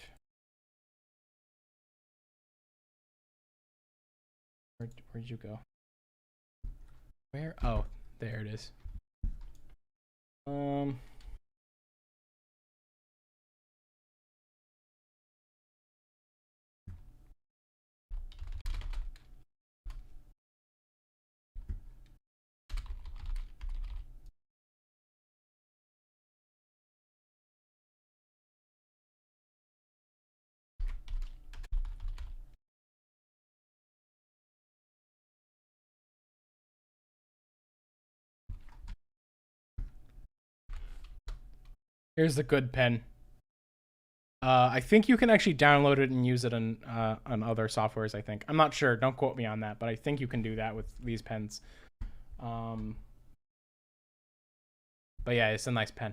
Where'd you go? Where? Oh, there it is. Here's the good pen. I think you can actually download it and use it on other softwares, I think. I'm not sure. Don't quote me on that, but I think you can do that with these pens. But yeah, it's a nice pen.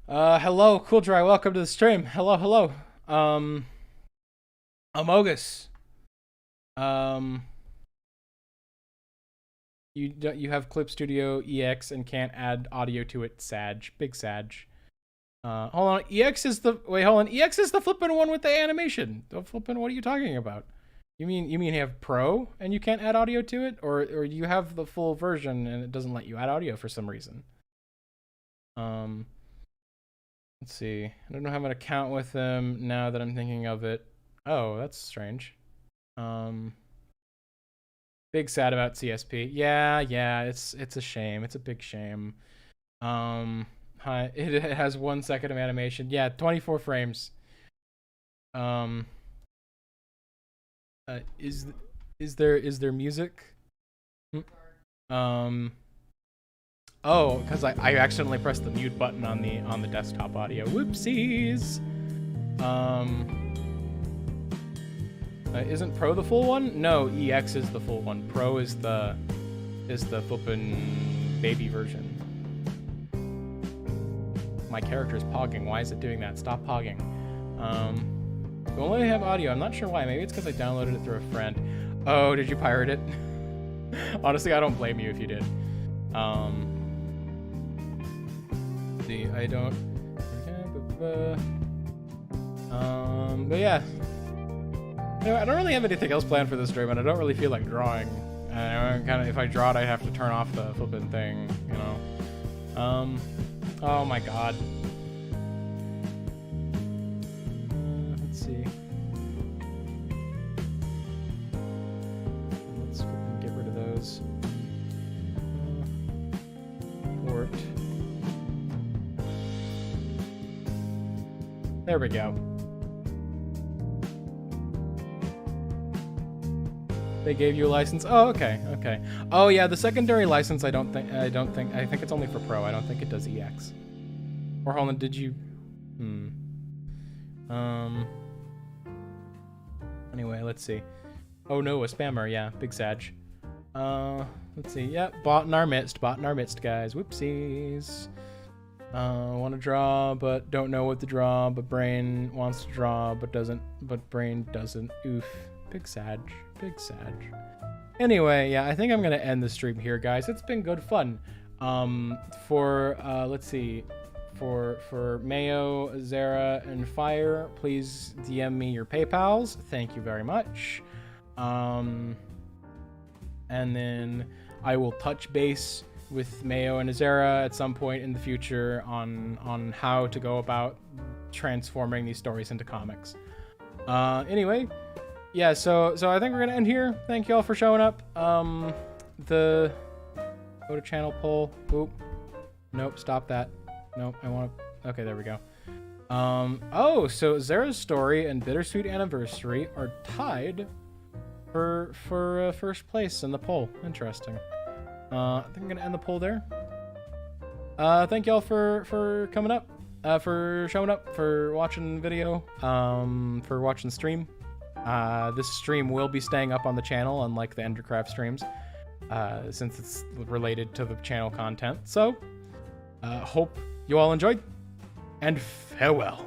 Hello, Cool Dry. Welcome to the stream. Hello. Amogus. You have Clip Studio EX and can't add audio to it. Sag. Big Sag. Hold on. EX is the flippin' one with the animation. The flippin', what are you talking about? You mean you have Pro and you can't add audio to it, or you have the full version and it doesn't let you add audio for some reason? Let's see. I don't have an account with them now that I'm thinking of it. Oh, that's strange. Big sad about CSP. Yeah, it's a shame. It's a big shame. It has 1 second of animation. Yeah, 24 frames. Is there music? Oh, because I accidentally pressed the mute button on the desktop audio. Whoopsies. Isn't Pro the full one? No, EX is the full one. Pro is the flippin' baby version. My character is pogging. Why is it doing that? Stop pogging. We only have audio. I'm not sure why. Maybe it's because I downloaded it through a friend. Oh, did you pirate it? Honestly, I don't blame you if you did. See, I don't. But yeah. I don't really have anything else planned for this stream, and I don't really feel like drawing. If I draw it, I'd have to turn off the flippin' thing, you know. Oh my god. Let's see. Let's get rid of those. Port. There we go. They gave you a license. Oh, okay, okay. Oh yeah, the secondary license. I think it's only for Pro. I don't think it does EX. Or hold on, did you? Anyway, let's see. Oh no, a spammer. Yeah, big Sag. Let's see. Yeah, bot in our midst, guys. Whoopsies. Want to draw, but don't know what to draw. But brain wants to draw, but doesn't. But brain doesn't. Oof. Big Sag. Big Sag. Anyway, yeah, I think I'm gonna end the stream here, guys. It's been good fun. Let's see. For Mayo, Zara, and Fire, please DM me your PayPals. Thank you very much. And then I will touch base with Mayo and Azera at some point in the future on how to go about transforming these stories into comics. Anyway, yeah, so I think we're gonna end here. Thank you all for showing up. Go to channel poll. Oop. Nope, stop that. Nope, I want to... Okay, there we go. Oh, so Zara's story and Bittersweet Anniversary are tied for first place in the poll. Interesting. I think I'm going to end the poll there. Thank y'all for coming up, for showing up, for watching the video, for watching the stream. This stream will be staying up on the channel, unlike the Endercraft streams, since it's related to the channel content. So, hope you all enjoyed, and farewell.